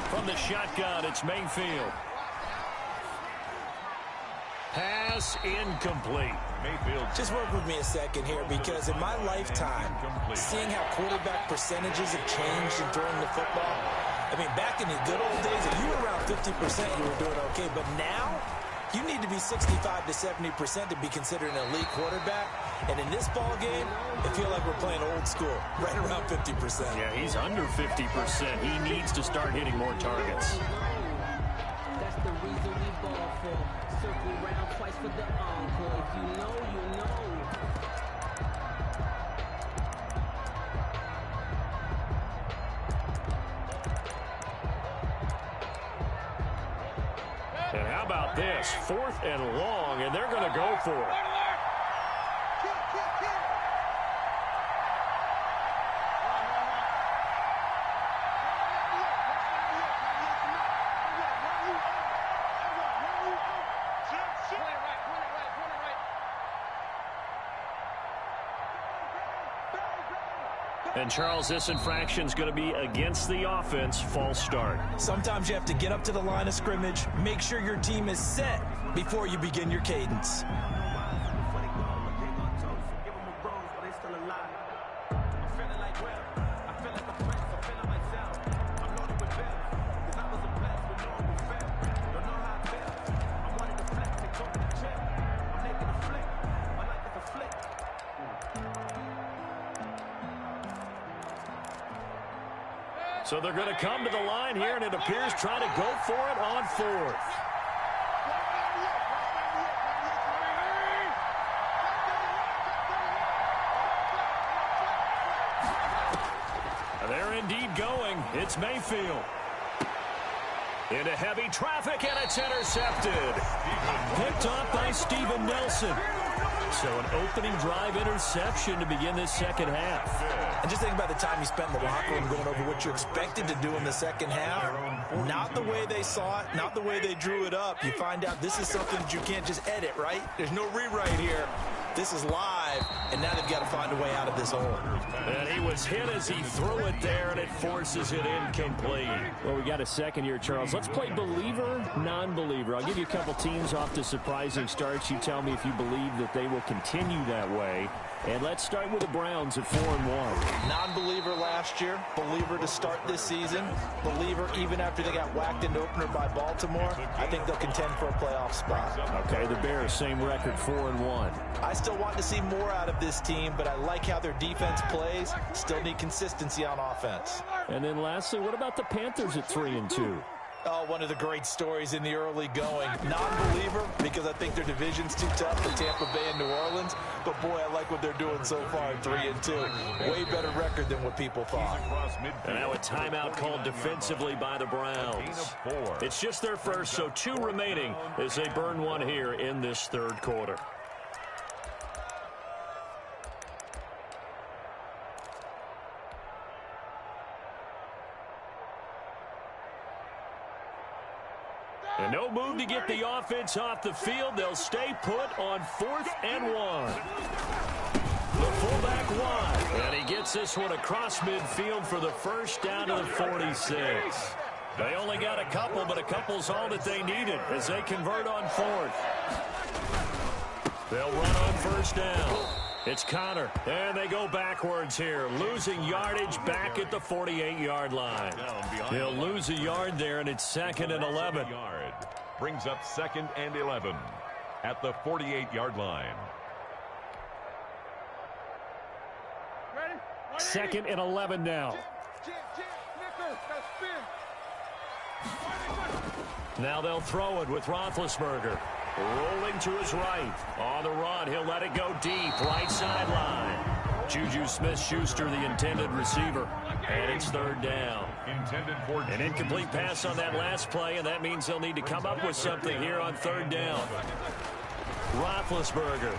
From the shotgun, it's Mayfield. Pass incomplete. Mayfield. Just work with me a second here because in my lifetime, seeing how quarterback percentages have changed in throwing the football, I mean, back in the good old days, if you were around 50%, you were doing okay. But now, you need to be 65 to 70% to be considered an elite quarterback. And in this ball game, I feel like we're playing old school, right around 50%. Yeah, he's under 50%. He needs to start hitting more targets. That's the reason we ball for. Circle round twice for the encore. If you know, you know. And how about this? 4th and long, and they're going to go for it. And, Charles, this infraction's going to be against the offense. False start. Sometimes you have to get up to the line of scrimmage, make sure your team is set before you begin your cadence. So they're going to come to the line here, and it appears trying to go for it on 4th. They're indeed going. It's Mayfield. Into heavy traffic, and it's intercepted. Picked off by Steven Nelson. So an opening drive interception to begin this second half. And just think about the time you spent in the locker room going over what you expected to do in the second half. Not the way they saw it, not the way they drew it up. You find out this is something that you can't just edit, right? There's no rewrite here. This is live, and now they've got to find a way out of this hole. And he was hit as he threw it there, and it forces it incomplete. Well, we got a second here, Charles. Let's play believer, non-believer. I'll give you a couple teams off to surprising starts. You tell me if you believe that they will continue that way. And let's start with the Browns at 4-1. Non-believer last year, believer to start this season, believer even after they got whacked in opener by Baltimore. I think they'll contend for a playoff spot. Okay, the Bears, same record, 4-1. I still want to see more out of this team, but I like how their defense plays. Still need consistency on offense. And then lastly, what about the Panthers at 3-2? Oh, one of the great stories in the early going. Non-believer because I think their division's too tough for Tampa Bay and New Orleans. But, boy, I like what they're doing so far at 3-2. Way better record than what people thought. And now a timeout called defensively by the Browns. It's just their first, so 2 remaining as they burn one here in this third quarter. And no move to get the offense off the field. They'll stay put on 4th and 1. The fullback wide. And he gets this one across midfield for the first down to the 46. They only got a couple, but a couple's all that they needed as they convert on 4th. They'll run on 1st down. It's Connor, and they go backwards here, losing yardage back at the 48-yard line. They'll lose a yard there, and it's 2nd and 11. Brings up 2nd and 11 at the 48-yard line. 2nd and 11 now. Now they'll throw it with Roethlisberger. Rolling to his right. On the run, he'll let it go deep. Right sideline. Juju Smith-Schuster, the intended receiver. And it's 3rd down. An incomplete pass on that last play, and that means they'll need to come up with something here on 3rd down. Roethlisberger.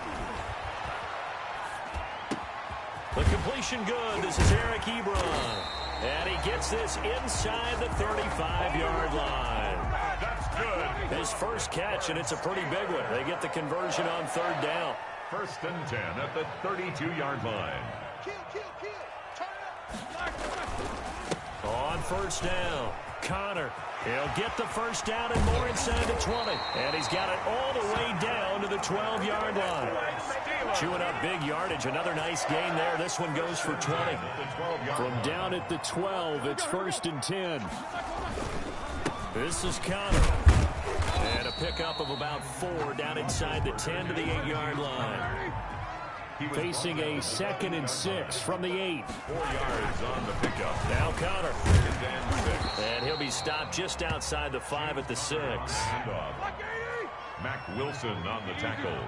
The completion good. This is Eric Ebron. And he gets this inside the 35-yard line. That's good. His first catch, and it's a pretty big one. They get the conversion on 3rd down. 1st and 10 at the 32-yard line. On 1st down, Connor. He'll get the 1st down and more inside the 20. And he's got it all the way down to the 12-yard line. Chewing up big yardage. Another nice gain there. This one goes for 20. From down at the 12, it's 1st and 10. This is Connor. And a pickup of about 4 down inside the 10 to the 8-yard line. Facing a 2nd and 6 from the 8. 4 yards on the pickup. Now Connor. And he'll be stopped just outside the 5 at the 6. Mac Wilson on the tackle.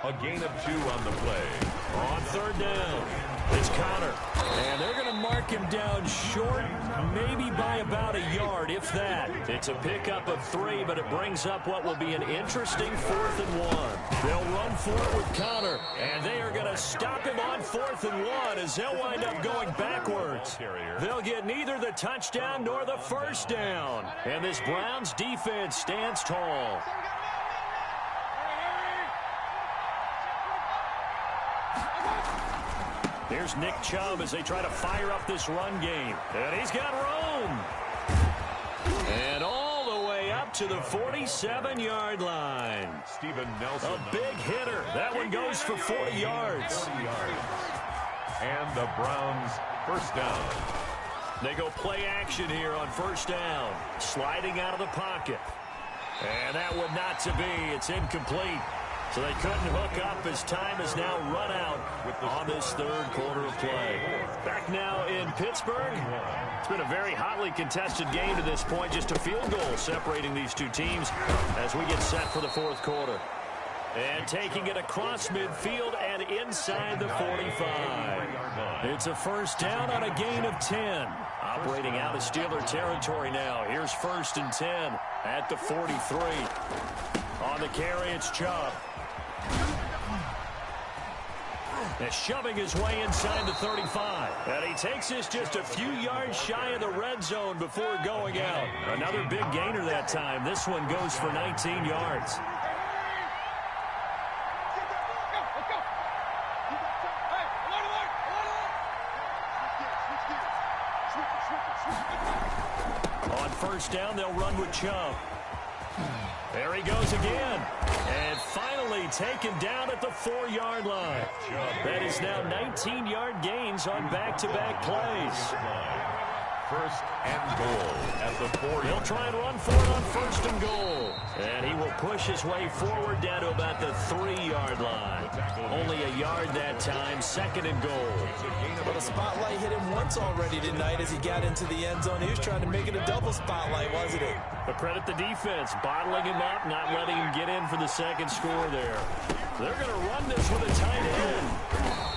A gain of 2 on the play. On 3rd down, it's Connor. And they're going to mark him down short, maybe by about a yard, if that. It's a pickup of 3, but it brings up what will be an interesting 4th and 1. They'll run for it with Connor, and they are going to stop him on 4th and 1 as they'll wind up going backwards. They'll get neither the touchdown nor the 1st down. And this Browns defense stands tall. Here's Nick Chubb as they try to fire up this run game. And he's got room. And all the way up to the 47-yard line. Steven Nelson. A big hitter. That one goes for 40 yards. And the Browns 1st down. They go play action here on 1st down. Sliding out of the pocket. And that one not to be. It's incomplete. So they couldn't hook up as time is now run out on this 3rd quarter of play. Back now in Pittsburgh. It's been a very hotly contested game to this point. Just a field goal separating these two teams as we get set for the 4th quarter. And taking it across midfield and inside the 45. It's a 1st down on a gain of 10. Operating out of Steeler territory now. Here's 1st and 10 at the 43. On the carry, it's Chubb. And shoving his way inside the 35. And he takes this just a few yards shy of the red zone before going out. Another big gainer that time. This one goes for 19 yards. On 1st down, they'll run with Chubb. There he goes again. And finally taken down at the 4-yard line. That is now 19-yard gains on back-to-back plays. First and goal at the 4. He'll try and run for it on first and goal. And he will push his way forward down to about the 3-yard line. Only a yard that time, second and goal. But the spotlight hit him once already tonight as he got into the end zone. He was trying to make it a double spotlight, wasn't he? But credit the defense, bottling him up, not letting him get in for the second score there. They're going to run this with a tight end.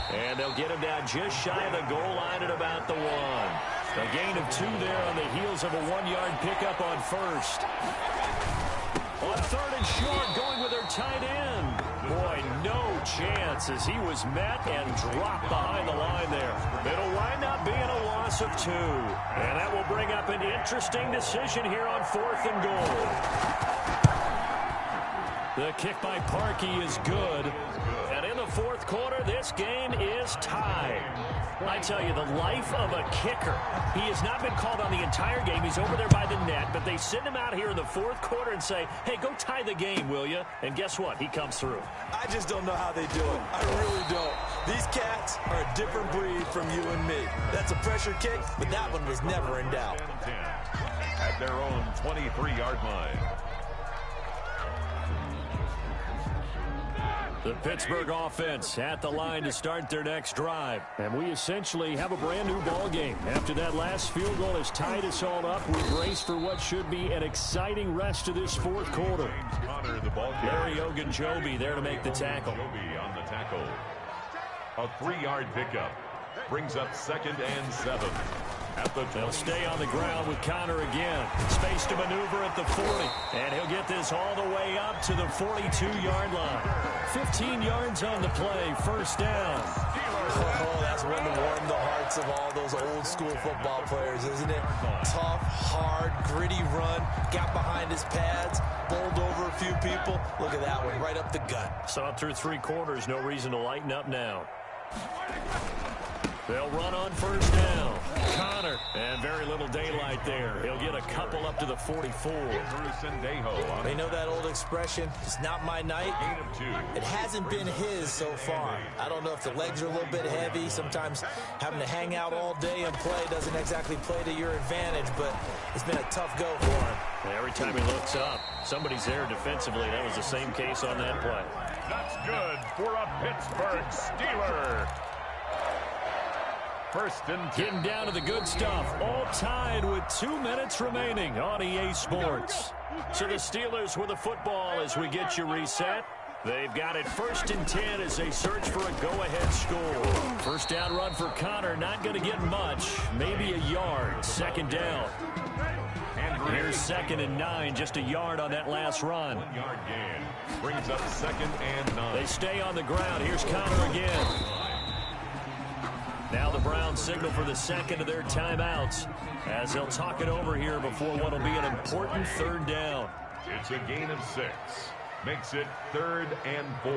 And they'll get him down just shy of the goal line at about the 1. A gain of 2 there on the heels of a 1-yard pickup on first. On third and short, going with their tight end. Boy, no chance as he was met and dropped behind the line there. It'll wind up being a loss of 2. And that will bring up an interesting decision here on fourth and goal. The kick by Parkey is good. And in the fourth quarter, this game is tied. I tell you, the life of a kicker. He has not been called on the entire game. He's over there by the net, but they send him out here in the fourth quarter and say, hey, go tie the game, will you? And guess what? He comes through. I just don't know how they do it. I really don't. These cats are a different breed from you and me. That's a pressure kick, but that one was never in doubt. At their own 23-yard line. The Pittsburgh offense at the line to start their next drive. And we essentially have a brand-new ball game. After that last field goal has tied us all up, we brace for what should be an exciting rest of this fourth quarter. Larry Ogunjobi there to make the tackle. On the tackle. A 3-yard pickup. Brings up 2nd and 7. They'll stay on the ground with Connor again. Space to maneuver at the 40. And he'll get this all the way up to the 42-yard line. 15 yards on the play. First down. Oh, that's one to warm the hearts of all those old school football players, isn't it? Tough, hard, gritty run. Got behind his pads. Bowled over a few people. Look at that one, right up the gut. Saw it through 3 quarters. No reason to lighten up now. They'll run on first down. Connor, and very little daylight there. He'll get a couple up to the 44. They know that old expression, it's not my night. It hasn't been his so far. I don't know if the legs are a little bit heavy. Sometimes having to hang out all day and play doesn't exactly play to your advantage, but it's been a tough go for him. Every time he looks up, somebody's there defensively. That was the same case on that play. That's good for a Pittsburgh Steeler. First and 10. Getting down to the good stuff. All tied with 2 minutes remaining on EA Sports. So the Steelers with the football as we get you reset. They've got it first and 10 as they search for a go-ahead score. First down run for Connor. Not going to get much. Maybe a yard. Second down. Here's 2nd and 9. Just a yard on that last run. 1-yard gain. Brings up 2nd and 9. They stay on the ground. Here's Connor again. Now the Browns signal for the second of their timeouts as they'll talk it over here before what will be an important third down. It's a gain of 6. Makes it 3rd and 4.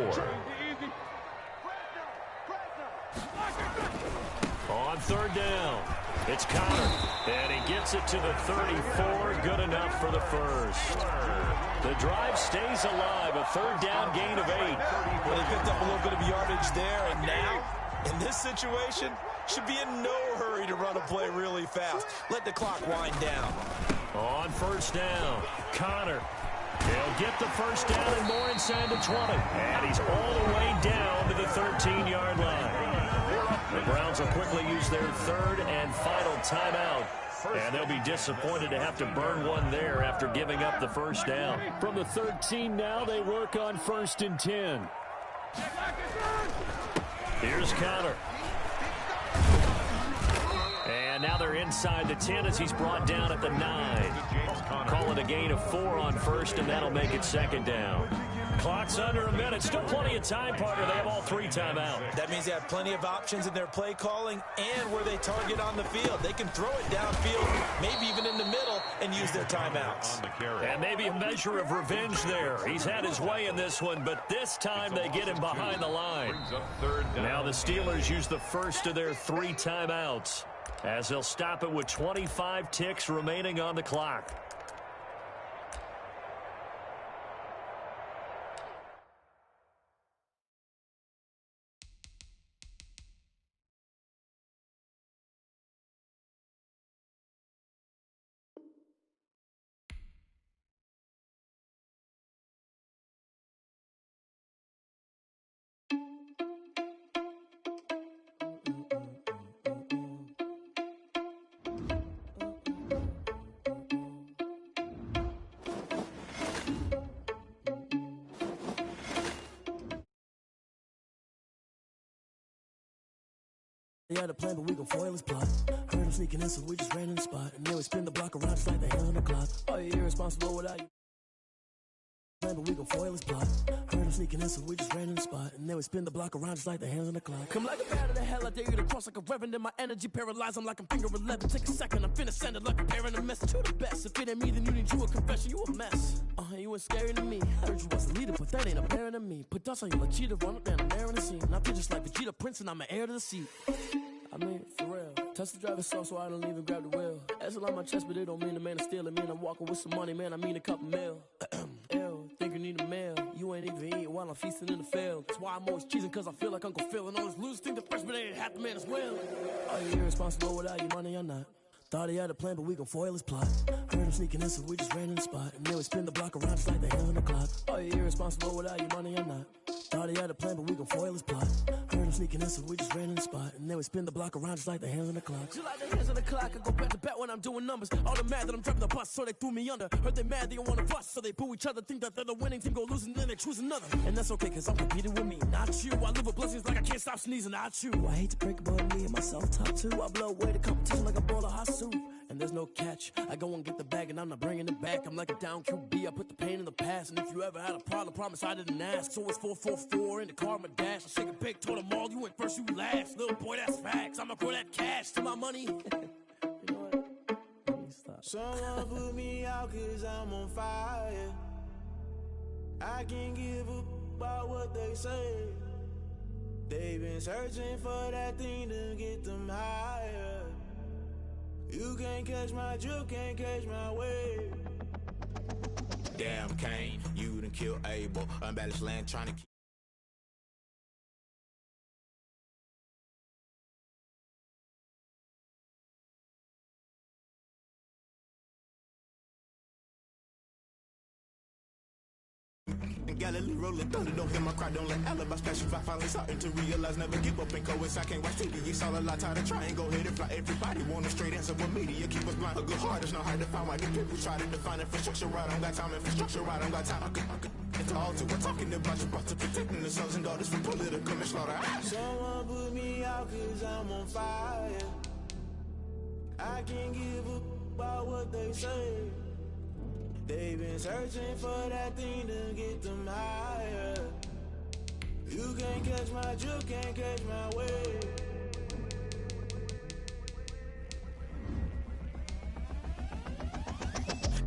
On third down, it's Connor, and he gets it to the 34. Good enough for the first. The drive stays alive, a third down gain of 8. Well, they picked up a little bit of yardage there, and now, in this situation, should be in no hurry to run a play really fast. Let the clock wind down. On first down, Connor. He'll get the first down and more inside the 20. And he's all the way down to the 13-yard line. The Browns will quickly use their third and final timeout. And they'll be disappointed to have to burn one there after giving up the first down. From the 13 now, they work on first and 10. Here's Connor. And now they're inside the 10 as he's brought down at the 9. Call it a gain of 4 on first, and that'll make it second down. Clock's under a minute. Still plenty of time, partner. They have all 3 timeouts. That means they have plenty of options in their play calling and where they target on the field. They can throw it downfield, maybe even in the middle, and use their timeouts. And maybe a measure of revenge there. He's had his way in this one, but this time they get him behind the line. Now the Steelers use the first of their 3 timeouts as they'll stop it with 25 ticks remaining on the clock. He had a plan, but we gon' foil his plot. Heard him sneaking in, so we just ran in the spot. And then we spin the block around just like the hands on the clock. Oh, you irresponsible without you. But we gon' foil his plot. Heard him sneaking in, so we just ran in the spot. And then we spin the block around just like the hands on the clock. Come like a bat of the hell, I dare you to cross like a reverend. And my energy paralyzed, I'm like I'm finger 11. Take a second, I'm finna send it like a parent a message. You the best, if it ain't me, then you need you a confession. You a mess, you ain't scary to me. Heard you was a leader, but that ain't apparent to me. Put dust on you like cheetah, run up down, I'm there in the scene. I feel just like Vegeta Prince, and I'm an heir to the seat. I mean, for real. Touch the driver's soft, so I don't even grab the wheel. That's on my chest, but it don't mean the man is stealing. Mean I'm walking with some money, man, I mean a couple mil. Ew, think you need a meal. You ain't even eating while I'm feasting in the field. That's why I'm always cheesing, cause I feel like Uncle Phil. And all this losers think the freshman ain't half the man as well. Are you irresponsible without your money or not? Thought he had a plan, but we gon' foil his plot. Heard him sneaking in, so we just ran in the spot. And then we spin the block around just like the hands on the clock. Are you irresponsible without your money or not? Thought he had a plan, but we gon' foil his plot. Heard him sneaking in, so we just ran in the spot. And then we spin the block around just like the hands on the clock. Just like the hands on the clock, I go back to back when I'm doing numbers. All the mad that I'm driving the bus, so they threw me under. Heard they mad, they don't wanna bust, so they boo each other. Think that they're the winning team, go losing, then they choose another. And that's okay, cause I'm competing with me, not you. I live with blessings like I can't stop sneezing, not you. I hate to break it, but me and myself top two. I blow away the competition like a bowl of hot soup. And there's no catch. I go and get the bag and I'm not bringing it back. I'm like a down QB, I put the pain in the past. And if you ever had a problem, promise I didn't ask. So it's 4-4-4 in the car, my dash. I shake a big, told them all, you went first, you last. Little boy, that's facts. I'ma grow that cash to my money. You know what? Stop. Someone put me out cause I'm on fire. I can't give up about what they say. They've been searching for that thing to get them higher. You can't catch my drift, can't catch my wave. Damn, Kane, you done killed Abel. Unbalanced land trying to keep. Galilee rolling thunder, don't hear my cry, don't let alibis pass you. I finally starting to realize, never give up and coincide. I can't watch TV, it's all a lot, tired of trying, go ahead and fly. Everybody want a straight answer, but media keep us blind. A good heart is not hard to find, why the people try to define infrastructure right. I don't got time, infrastructure right, I don't got time. I could it's all to we're talking about you, about to protecting the sons and daughters from political and slaughter. Someone put me out cause I'm on fire. I can't give up about what they say. They've been searching for that thing to get them higher. You can't catch my drift, can't catch my wave.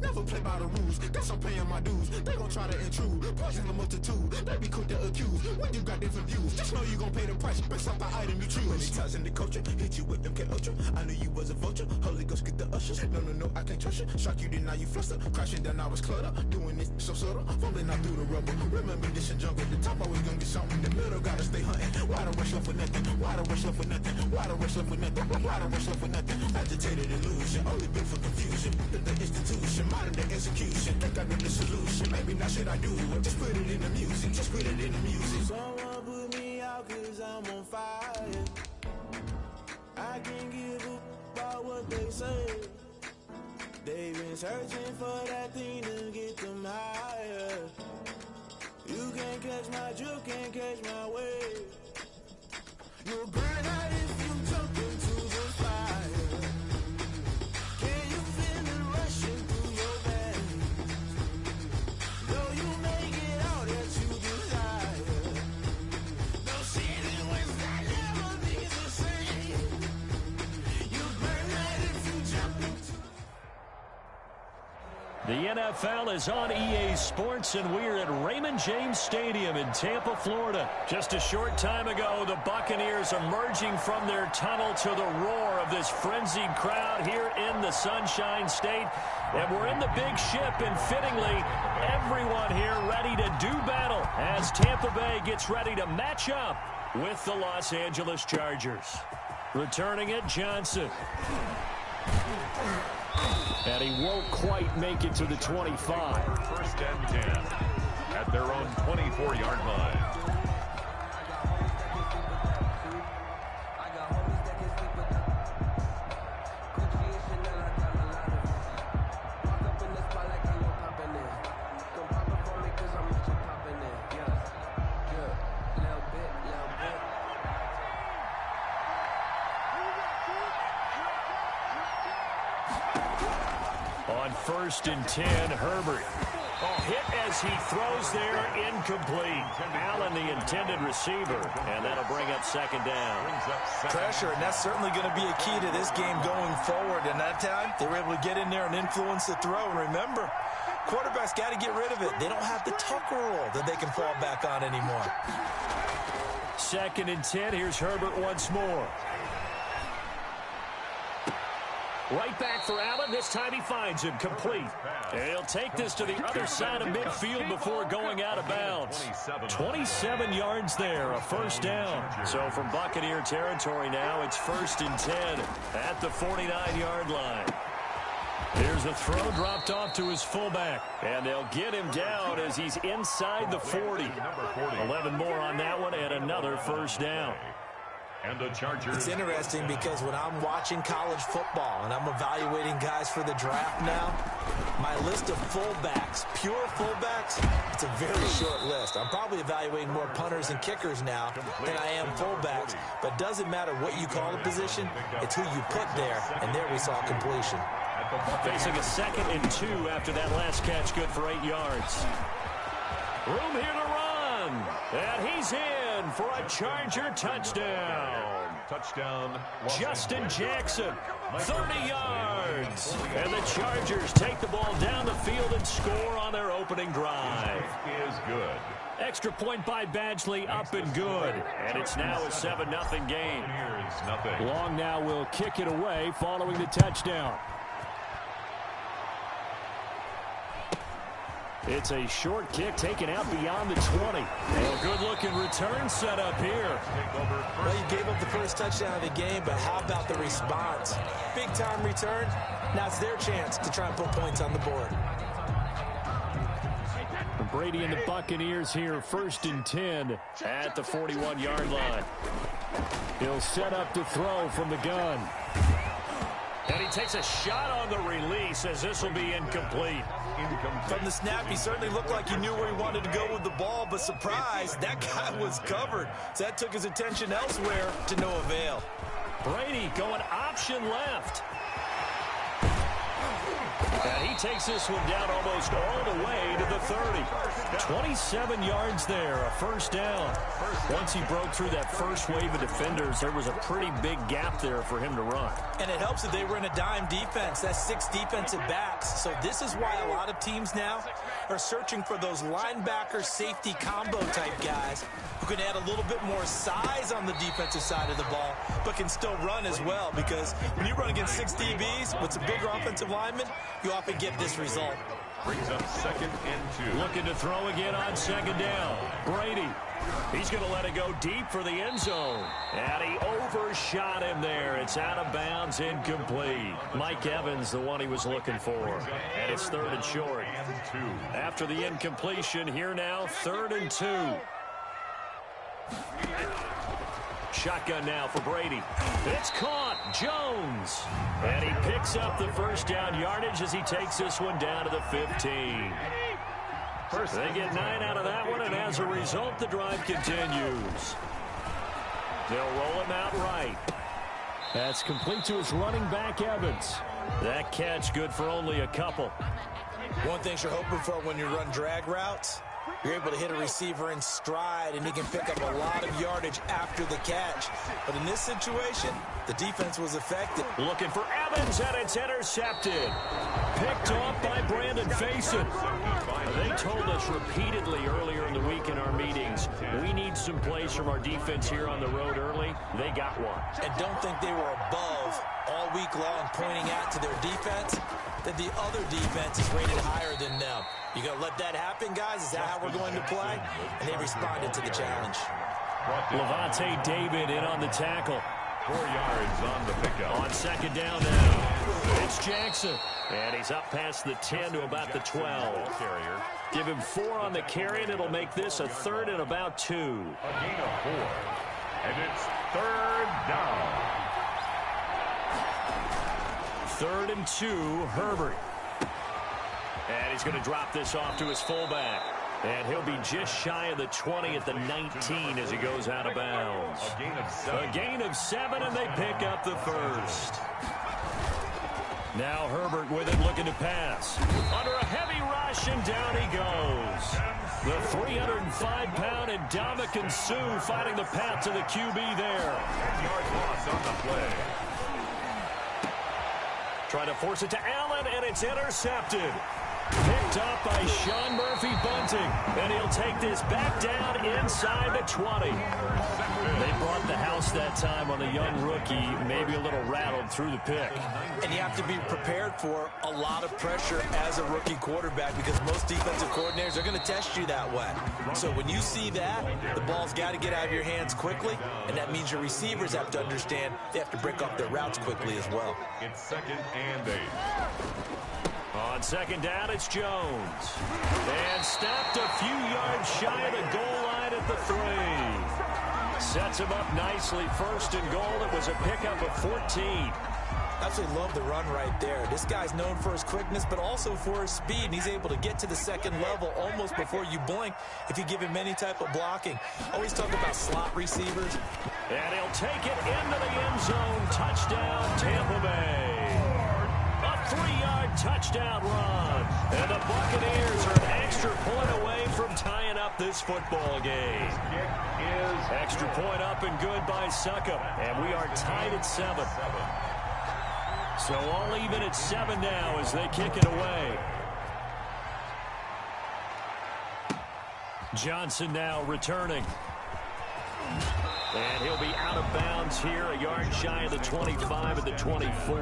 Never play by the rules, guess I'm paying my dues. They gon' try to intrude, poison the multitude. They be quick to accuse, when you got different views. Just know you gon' pay the price, based off the item you choose. Many times in the culture, hit you with MK Ultra. I knew you was a vulture, Holy Ghost get the ushers. No, I can't trust you. Shock you, then now you fluster. Crashing down, I was cluttered. Doing this so subtle, fumbling out through the rubble. Remember this and jungle, the top always gonna get something. The middle gotta stay hunting. Why the rush left for nothing? Why the rush left for nothing? Why the rush left for nothing? Why the rush left for nothing? Agitated illusion, only built for confusion. The institution, modern day execution. Think I know the solution. Maybe not shit I do. Just put it in the music. Just put it in the music. Someone put me out cause I'm on fire. I can't give up about what they say. They've been searching for that thing to get them higher. You can't catch my drift, can't catch my wave. You'll burn out if you jump into the fire. Can you feel it rushing through your veins? Though you may get all that you desire. No sin was that never be the same. You burn out if you jump into. The NFL is on EA Sports, and we're at Raymond James Stadium in Tampa, Florida. Just a short time ago, the Buccaneers emerging from their tunnel to the roar of this frenzied crowd here in the Sunshine State. And we're in the big ship, and fittingly, everyone here ready to do battle as Tampa Bay gets ready to match up with the Los Angeles Chargers. Returning it, Johnson. And he won't quite make it to the 25. First and 10 at their own 24-yard line. first and 10. Herbert. Oh, hit as he throws there, incomplete. Allen, the intended receiver, and that'll bring up second down. Pressure, and that's certainly going to be a key to this game going forward. And that time, they were able to get in there and influence the throw. And remember, quarterbacks got to get rid of it. They don't have the tucker roll that they can fall back on anymore. Second and 10. Here's Herbert once more. Right back for Allen. This time he finds him complete. And he'll take this to the other side of midfield before going out of bounds. 27 yards there, a first down. So from Buccaneer territory now, it's first and 10 at the 49-yard line. Here's a throw dropped off to his fullback. And they'll get him down as he's inside the 40. 11 more on that one and another first down. And the Chargers. It's interesting because when I'm watching college football and I'm evaluating guys for the draft now, my list of fullbacks, pure fullbacks, it's a very short list. I'm probably evaluating more punters and kickers now than I am fullbacks. But it doesn't matter what you call a position, it's who you put there. And there we saw completion. Facing a second and 2 after that last catch, good for 8 yards. Room here to run. And he's in for a Charger touchdown. Touchdown. Justin Jackson, 30 yards. And the Chargers take the ball down the field and score on their opening drive. Is good. Extra point by Badgley, up and good. And it's now a 7-0 game. Long now will kick it away following the touchdown. It's a short kick taken out beyond the 20. A good-looking return set up here. Well, you gave up the first touchdown of the game, but how about the response? Big-time return. Now it's their chance to try and put points on the board. Brady and the Buccaneers here, first and 10 at the 41-yard line. He'll set up the throw from the gun. And he takes a shot on the release as this will be incomplete. From the snap, he certainly looked like he knew where he wanted to go with the ball, but surprise, that guy was covered. So that took his attention elsewhere to no avail. Brady going option left. And he takes this one down almost all the way to the 30. 27 yards there, a first down. Once he broke through that first wave of defenders, there was a pretty big gap there for him to run. And it helps that they were in a dime defense. That's 6 defensive backs. So this is why a lot of teams now are searching for those linebacker safety combo type guys who can add a little bit more size on the defensive side of the ball, but can still run as well, because when you run against 6 DBs with some bigger offensive linemen, you often get this result. Brings up second and 2. Looking to throw again on second down. Brady. He's going to let it go deep for the end zone. And he overshot him there. It's out of bounds, incomplete. Mike Evans, the one he was looking for. And it's third and short. After the incompletion, here now, third and 2. Shotgun now for Brady. It's caught. Jones. And he picks up the first down yardage as he takes this one down to the 15. They get 9 out of that one, and as a result, the drive continues. They'll roll him out right. That's complete to his running back, Evans. That catch good for only a couple. One thing you're hoping for when you run drag routes, you're able to hit a receiver in stride, and he can pick up a lot of yardage after the catch. But in this situation, the defense was effective. Looking for Evans, and it's intercepted. Picked off by Brandon Faison. They told us repeatedly earlier in the week in our meetings, we need some plays from our defense here on the road early. They got one. And don't think they were above all week long pointing out to their defense that the other defense is rated higher than them. You going to let that happen, guys? Is that how we're going to play? And they responded to the challenge. Levante David in on the tackle. 4 yards on the pickup. On second down now. It's Jackson. And he's up past the 10 to about the 12. Give him 4 on the carry, and it'll make this a third and about 2. A gain of 4. And it's third down. Third and 2, Herbert. And he's going to drop this off to his fullback. And he'll be just shy of the 20 at the 19 as he goes out of bounds. A gain of 7. A gain of 7, and they pick up the first. Now Herbert with it, looking to pass. Under a heavy rush, and down he goes. The 305-pound Ndamukong Suh finding the path to the QB there. 10-yard loss on the play. Trying to force it to Allen, and it's intercepted. Picked up by Sean Murphy-Bunting, and he'll take this back down inside the 20. They brought the house that time on the young rookie, maybe a little rattled through the pick. And you have to be prepared for a lot of pressure as a rookie quarterback because most defensive coordinators are going to test you that way. So when you see that, the ball's got to get out of your hands quickly, and that means your receivers have to understand they have to break off their routes quickly as well. It's 2nd and 8. On 2nd down, it's Jones. And stopped a few yards shy of the goal line at the 3. Sets him up nicely. 1st and goal. It was a pickup of 14. Absolutely love the run right there. This guy's known for his quickness, but also for his speed. And he's able to get to the 2nd level almost before you blink if you give him any type of blocking. Always talk about slot receivers. And he'll take it into the end zone. Touchdown, Tampa Bay. A 3-yard touchdown run. And the Buccaneers are an extra point away from tying up this football game. Kick is extra point up and good by Succop. And we are tied at 7. So all even at 7 now as they kick it away. Johnson now returning. And he'll be out of bounds here, a yard shy of the 25 at the 24.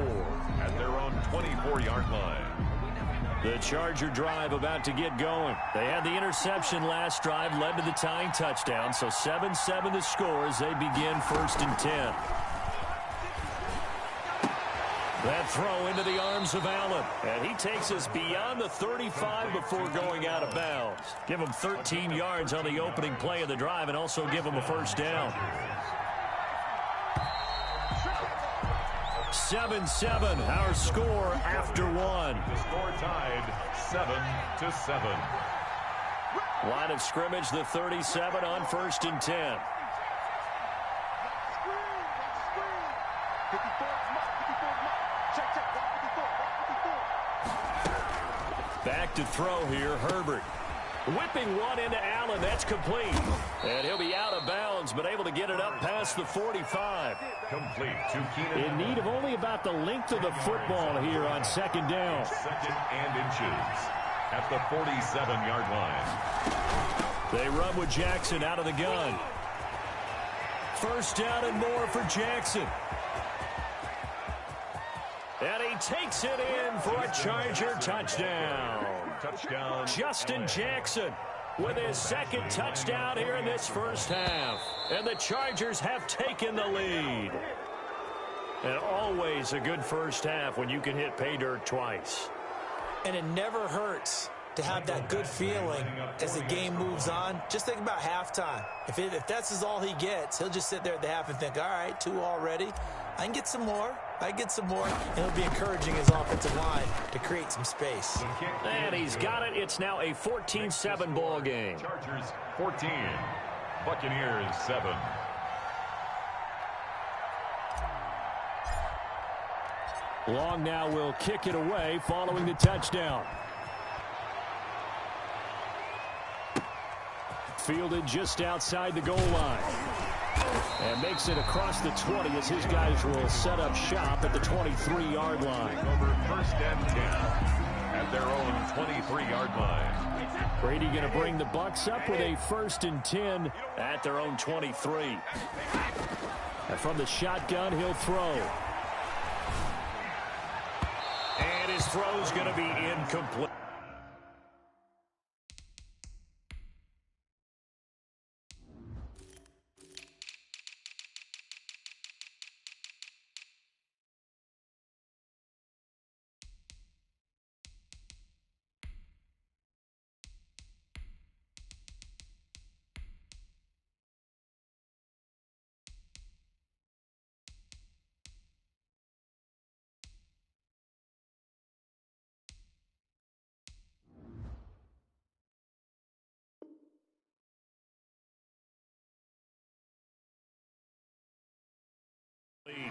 At their own 24-yard line. The Charger drive about to get going. They had the interception last drive, led to the tying touchdown. So 7-7 the score as they begin 1st and 10. That throw into the arms of Allen. And he takes us beyond the 35 before going out of bounds. Give him 13 yards on the opening play of the drive and also give him a 1st down. 7-7, our score after 1. The score tied 7-7. Line of scrimmage, the 37 on 1st and 10. Back to throw here, Herbert. Whipping one into Allen, that's complete. And he'll be out of bounds, but able to get it up past the 45. Complete to Keenan. In need of only about the length of the football here on 2nd down. 2nd and inches at the 47-yard line. They run with Jackson out of the gun. 1st down and more for Jackson. And he takes it in for a Charger touchdown. Touchdown. Justin Jackson with his 2nd touchdown here in this 1st half. And the Chargers have taken the lead. And always a good 1st half when you can hit pay dirt twice. And it never hurts to have that good feeling as the game moves on. Just think about halftime. If that's all he gets, he'll just sit there at the half and think, all right, 2 already. I can get some more. And he'll be encouraging his offensive line to create some space. And he's got it. It's now a 14-7 ball game. Chargers 14, Buccaneers 7. Long now will kick it away following the touchdown. Fielded just outside the goal line. And makes it across the 20 as his guys will set up shop at the 23-yard line. Over 1st and 10 at their own 23-yard line. Brady going to bring the Bucs up with a 1st and 10 at their own 23. And from the shotgun, he'll throw. And his throw's going to be incomplete.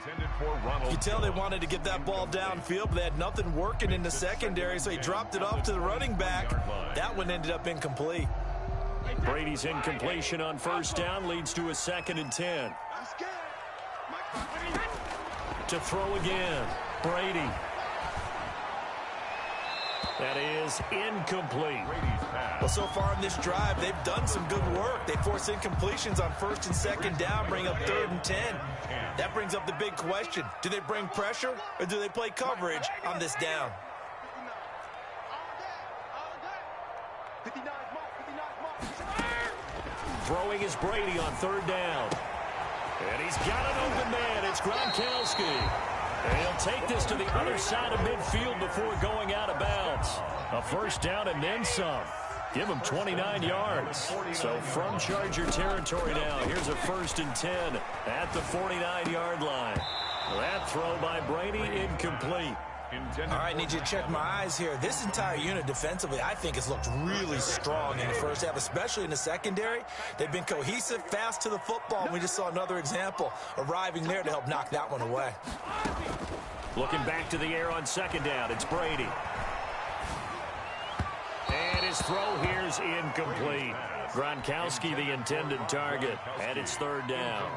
You can tell they wanted to get that ball downfield, but they had nothing working in the secondary, so he dropped it off to the running back. That one ended up incomplete. Brady's incompletion on first down leads to a 2nd and 10. To throw again, Brady. That is incomplete. Well, so far in this drive, they've done some good work. They force incompletions on 1st and 2nd down, bring up 3rd and 10. That brings up the big question. Do they bring pressure or do they play coverage on this down? Throwing is Brady on 3rd down. And he's got an open man. It's Gronkowski. And he'll take this to the other side of midfield before going out of bounds. A first down and then some. Give him 29 yards. So from Charger territory now, here's a 1st and 10 at the 49-yard line. That throw by Brady incomplete. All right, need you to check my eyes here. This entire unit defensively, I think, has looked really strong in the first half, especially in the secondary. They've been cohesive, fast to the football, and we just saw another example arriving there to help knock that one away. Looking back to the air on 2nd down, it's Brady. And his throw here's incomplete. Gronkowski, the intended target, and it's 3rd down.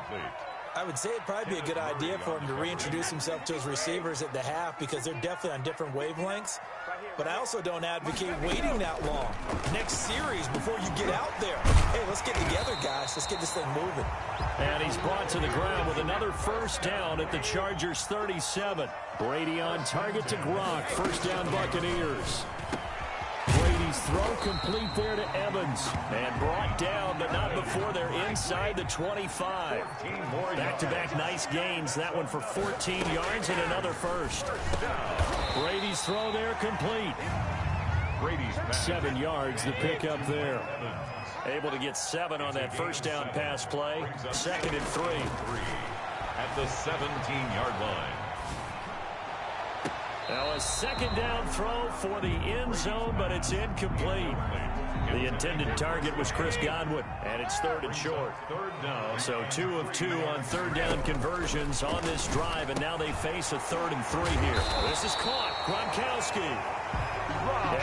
I would say it'd probably be a good idea for him to reintroduce himself to his receivers at the half because they're definitely on different wavelengths. But I also don't advocate waiting that long. Next series before you get out there. Hey, let's get together, guys. Let's get this thing moving. And he's brought to the ground with another first down at the Chargers' 37. Brady on target to Gronk. First down, Buccaneers. Brady's throw complete there to Evans. And brought down, but not before they're inside the 25. Back-to-back nice gains. That one for 14 yards and another first. Brady's throw there complete. 7 yards, the pickup there. Able to get 7 on that first down pass play. 2nd and 3. At the 17-yard line. Now a 2nd down throw for the end zone, but it's incomplete. The intended target was Chris Godwin, and it's 3rd and short. So 2 of 2 on 3rd down conversions on this drive, and now they face a 3rd and 3 here. This is caught. Gronkowski.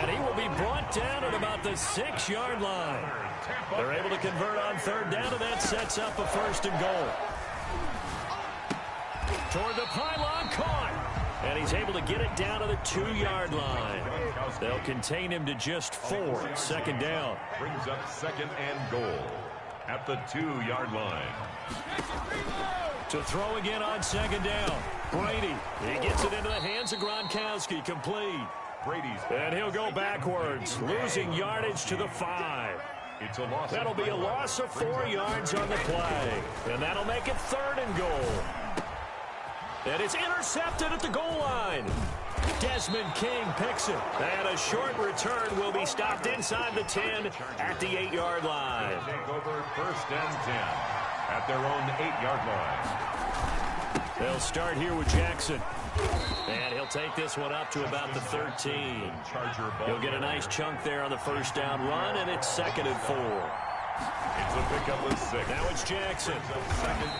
And he will be brought down at about the 6-yard line. They're able to convert on 3rd down, and that sets up a 1st and goal. Toward the pylon, caught. And he's able to get it down to the 2-yard line. They'll contain him to just 4. 2nd down. Brings up 2nd and goal at the 2-yard line. To throw again on 2nd down. Brady. He gets it into the hands of Gronkowski. Complete. And he'll go backwards, losing yardage to the 5. It's a loss. That'll be a loss of 4 yards on the play. And that'll make it 3rd and goal. And it's intercepted at the goal line. Desmond King picks it. And a short return will be stopped inside the 10 at the 8-yard line. Take over 1st and 10 at their own 8-yard line. They'll start here with Jackson. And he'll take this one up to about the 13. He'll get a nice chunk there on the first down run, and it's 2nd and 4. It's a pickup with 6. Now it's Jackson.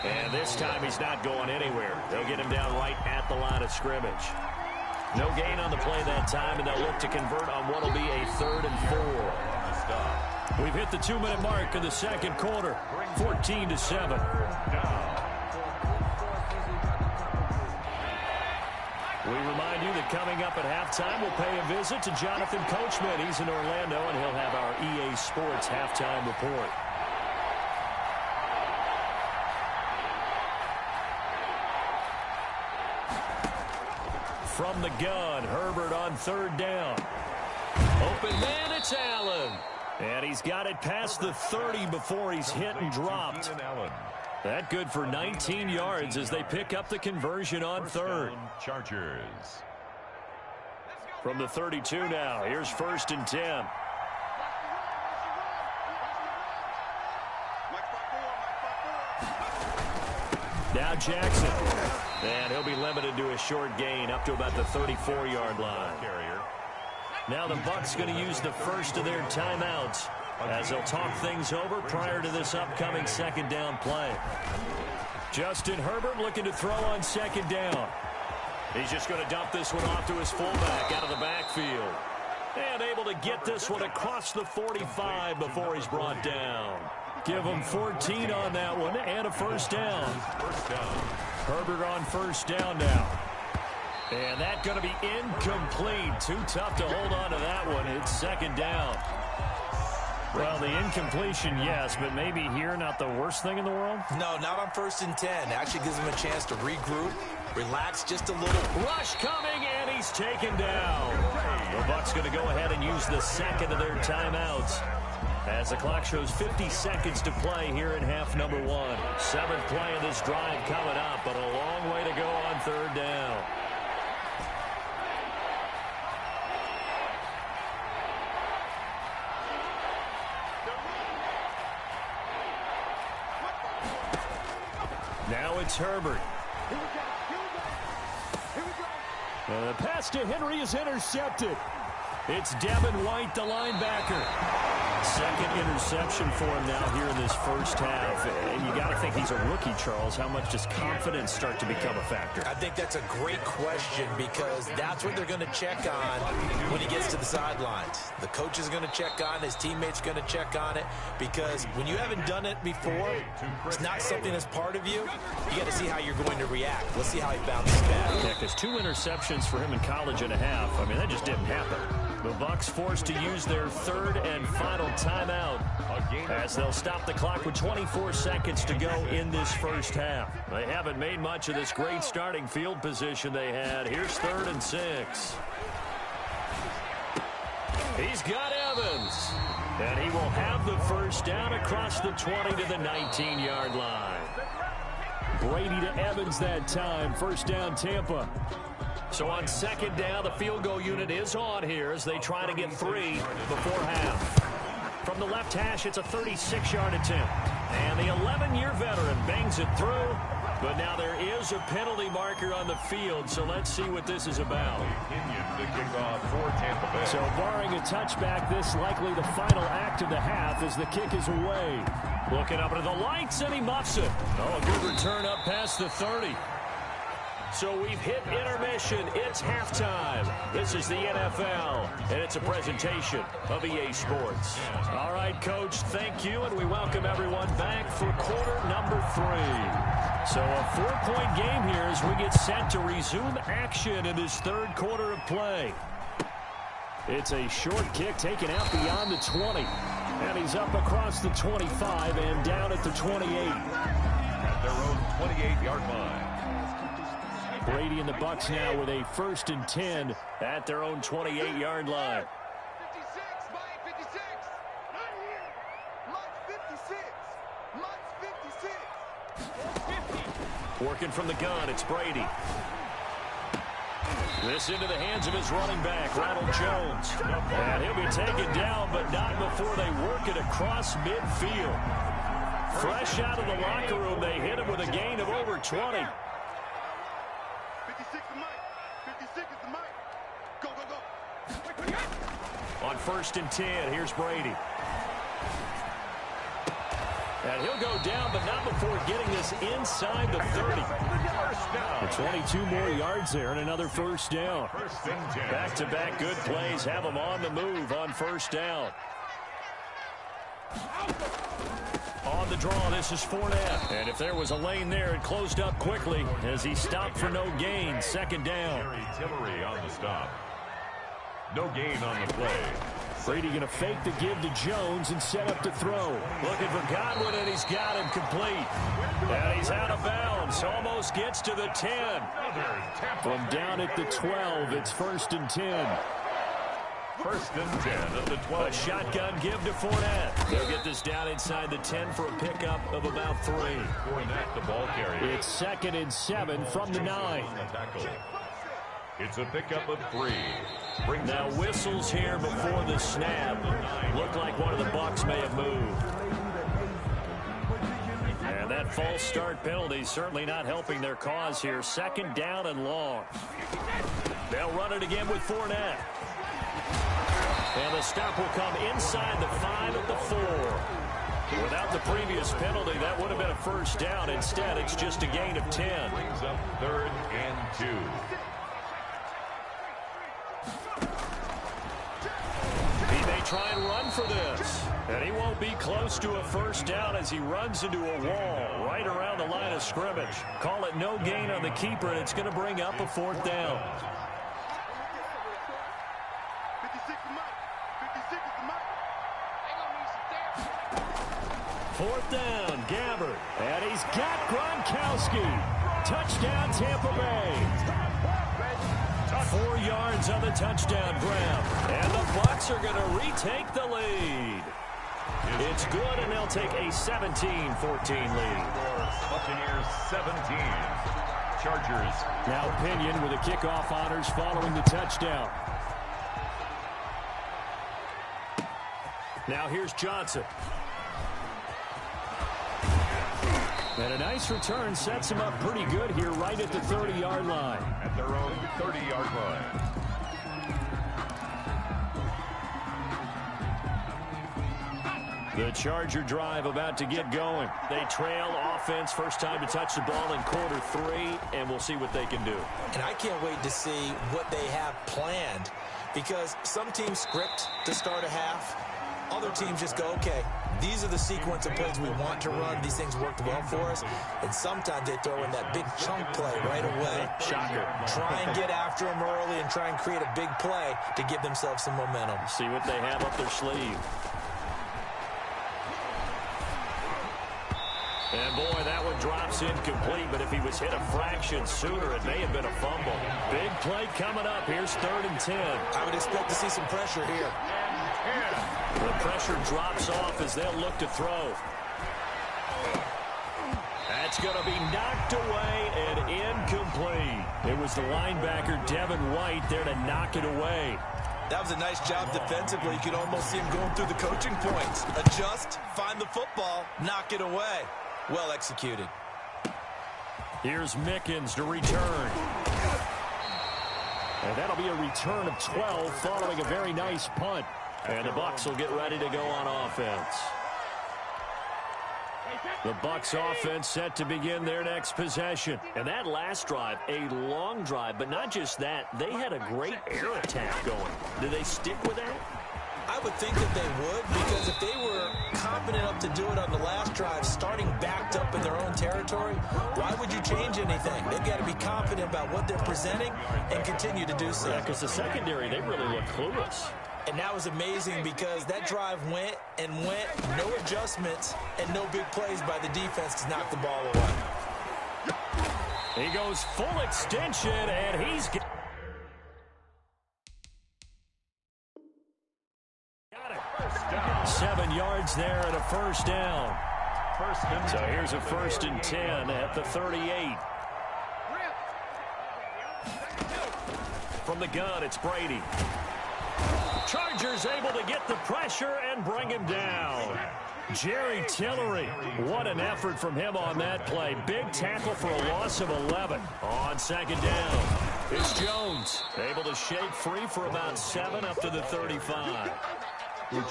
And this time he's not going anywhere. They'll get him down right at the line of scrimmage. No gain on the play that time, and they'll look to convert on what will be a 3rd and 4. We've hit the 2-minute mark of the 2nd quarter. 14-7. We remind you that coming up at halftime, we'll pay a visit to Jonathan Coachman. He's in Orlando, and he'll have our EA Sports halftime report. From the gun, Herbert on 3rd down. Open man, it's Allen. And he's got it past the 30 before he's hit and dropped. That good for 19 yards as they pick up the conversion on 3rd. Chargers. From the 32 now, here's 1st and 10. Now Jackson. And he'll be limited to a short gain up to about the 34-yard line. Now the Bucs going to use the first of their timeouts as they'll talk things over prior to this upcoming 2nd down play. Justin Herbert looking to throw on second down. He's just going to dump this one off to his fullback out of the backfield. And able to get this one across the 45 before he's brought down. Give him 14 on that one and a first down. Herbert on first down now. And that's going to be incomplete. Too tough to hold on to that one. It's second down. Well, the incompletion, yes, but maybe here not the worst thing in the world? No, not on 1st and 10. Actually gives him a chance to regroup, relax just a little. Rush coming, and he's taken down. The Bucs going to go ahead and use the second of their timeouts as the clock shows 50 seconds to play here in half number 1. 7th play of this drive coming up, but a long way to go on third down. Now it's Herbert. The pass to Henry is intercepted. It's Devin White, the linebacker. Second interception for him now here in this first half. And you got to think he's a rookie, Charles. How much does confidence start to become a factor? I think that's a great question because that's what they're going to check on when he gets to the sidelines. The coach is going to check on it. His teammates are going to check on it because when you haven't done it before, it's not something that's part of you. You got to see how you're going to react. Let's see how he bounces back. Yeah, because 2 interceptions for him in college and a half. I mean, that just didn't happen. The Bucs forced to use their third and final timeout as they'll stop the clock with 24 seconds to go in this first half. They haven't made much of this great starting field position they had. Here's 3rd and 6. He's got Evans. And he will have the first down across the 20 to the 19-yard line. Brady to Evans that time. First down, Tampa. So on second down, the field goal unit is on here as they try to get 3 before half. From the left hash, it's a 36-yard attempt. And the 11-year veteran bangs it through. But now there is a penalty marker on the field, so let's see what this is about. So barring a touchback, this likely the final act of the half as the kick is away. Looking up into the lights, and he muffs it. Oh, a good return up past the 30. So we've hit intermission. It's halftime. This is the NFL, and it's a presentation of EA Sports. All right, Coach, thank you, and we welcome everyone back for quarter number 3. So a 4-point game here as we get set to resume action in this third quarter of play. It's a short kick taken out beyond the 20, and he's up across the 25 and down at the 28. At their own 28-yard line. Brady and the Bucs now with a 1st and 10 at their own 28-yard line. 56, Mike, 56. Right here. Mike, 56. Mike, 50. Working from the gun, it's Brady. This into the hands of his running back, Ronald Jones. And he'll be taken down, but not before they work it across midfield. Fresh out of the locker room, they hit him with a gain of over 20. 56 is Mike. 56 is the Mike. Go, go, go. On 1st and 10, here's Brady. And he'll go down, but not before getting this inside the 30. For 22 more yards there and another first down. Back-to-back good plays have him on the move on first down. On the draw, this is Fournette. And if there was a lane there, it closed up quickly as he stopped for no gain. Second down. Tillery on the stop. No gain on the play. Brady going to fake the give to Jones and set up to throw. Looking for Godwin, and he's got him complete. And he's out of bounds. Almost gets to the 10. From down at the 12, it's 1st and 10. 1st and 10 at the 12. A shotgun give to Fournette. They'll get this down inside the 10 for a pickup of about 3. Fournette, the ball carrier. It's 2nd and 7 from the 9. It's a pickup of 3. Now whistles here before the snap. Looked like one of the Bucs may have moved. And that false start penalty certainly not helping their cause here. 2nd down and long. They'll run it again with Fournette. And the stop will come inside the 5 at the 4. Without the previous penalty, that would have been a first down. Instead, it's just a gain of 10. Brings up 3rd and 2. He may try and run for this. And he won't be close to a first down as he runs into a wall right around the line of scrimmage. Call it no gain on the keeper, and it's going to bring up a 4th down. 56 is Mike. 56 is Mike. 4th down, Gabbard. And he's got Gronkowski. Touchdown, Tampa Bay. 4 yards on the touchdown grab. And the Bucs are going to retake the lead. It's good, and they'll take a 17-14 lead. Buccaneers 17. Chargers. Now Pinion with the kickoff honors following the touchdown. Now here's Johnson. And a nice return sets him up pretty good here right at the 30-yard line. At their own 30-yard line. The Charger drive about to get going. They trail offense, first time to touch the ball in quarter 3, and we'll see what they can do. And I can't wait to see what they have planned, because some teams script to start a half. Other teams just go, okay, these are the sequence of plays we want to run. These things worked well for us. And sometimes they throw in that big chunk play right away. Shocker. Try and get after them early and try and create a big play to give themselves some momentum. See what they have up their sleeve. And, boy, that one drops incomplete, but if he was hit a fraction sooner, it may have been a fumble. Big play coming up. Here's 3rd and 10. I would expect to see some pressure here. The pressure drops off as they'll look to throw. That's going to be knocked away and incomplete. It was the linebacker, Devin White, there to knock it away. That was a nice job defensively. You could almost see him going through the coaching points. Adjust, find the football, knock it away. Well executed. Here's Mickens to return. And that'll be a return of 12 following a very nice punt. And the Bucs will get ready to go on offense. The Bucs offense set to begin their next possession. And that last drive, a long drive, but not just that. They had a great air attack going. Do they stick with that? I would think that they would, because if they were confident enough to do it on the last drive, starting backed up in their own territory, why would you change anything? They've got to be confident about what they're presenting and continue to do so. Yeah, because the secondary, they really look clueless. And that was amazing because that drive went and went, no adjustments, and no big plays by the defense to knock the ball away. He goes full extension, and he's got it. 7 yards there and a first down. So here's a 1st and 10 at the 38. From the gun, it's Brady. Chargers able to get the pressure and bring him down. Jerry Tillery, what an effort from him on that play. Big tackle for a loss of 11. On 2nd down, it's Jones. Able to shake free for about 7 up to the 35.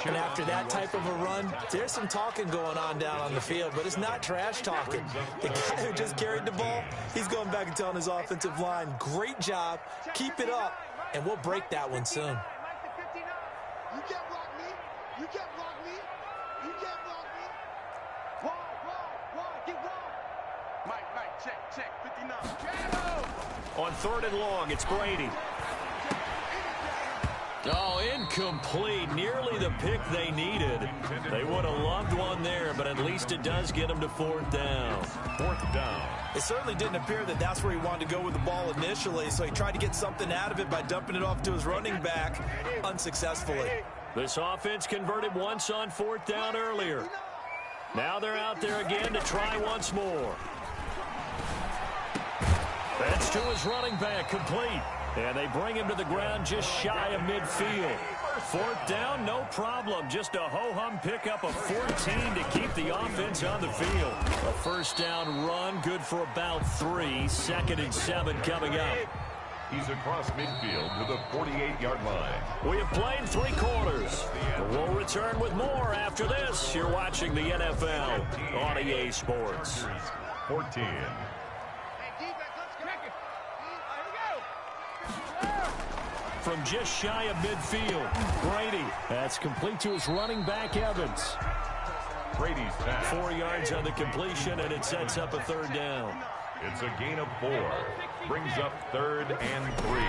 And after that type of a run, there's some talking going on down on the field, but it's not trash talking. The guy who just carried the ball, he's going back and telling his offensive line, great job, keep it up, and we'll break that one soon. You can't block me. You can't block me. You can't block me. Wide, get wide. Mike, check, 59. On 3rd and long, it's Brady. Oh, incomplete. Nearly the pick they needed. They would have loved one there, but at least it does get them to 4th down. 4th down. It certainly didn't appear that that's where he wanted to go with the ball initially, so he tried to get something out of it by dumping it off to his running back unsuccessfully. This offense converted once on 4th down earlier. Now they're out there again to try once more. That's to his running back, complete. And they bring him to the ground just shy of midfield. 4th down, no problem. Just a ho-hum pickup of 14 to keep the offense on the field. A first down run, good for about 3. 2nd and 7 coming up. He's across midfield to the 48-yard line. We have played 3 quarters. We'll return with more after this. You're watching the NFL on EA Sports. 14. From just shy of midfield, Brady. That's complete to his running back, Evans. Brady's pass. 4 yards on the completion, and it sets up a third down. It's a gain of 4. Brings up 3rd and 3.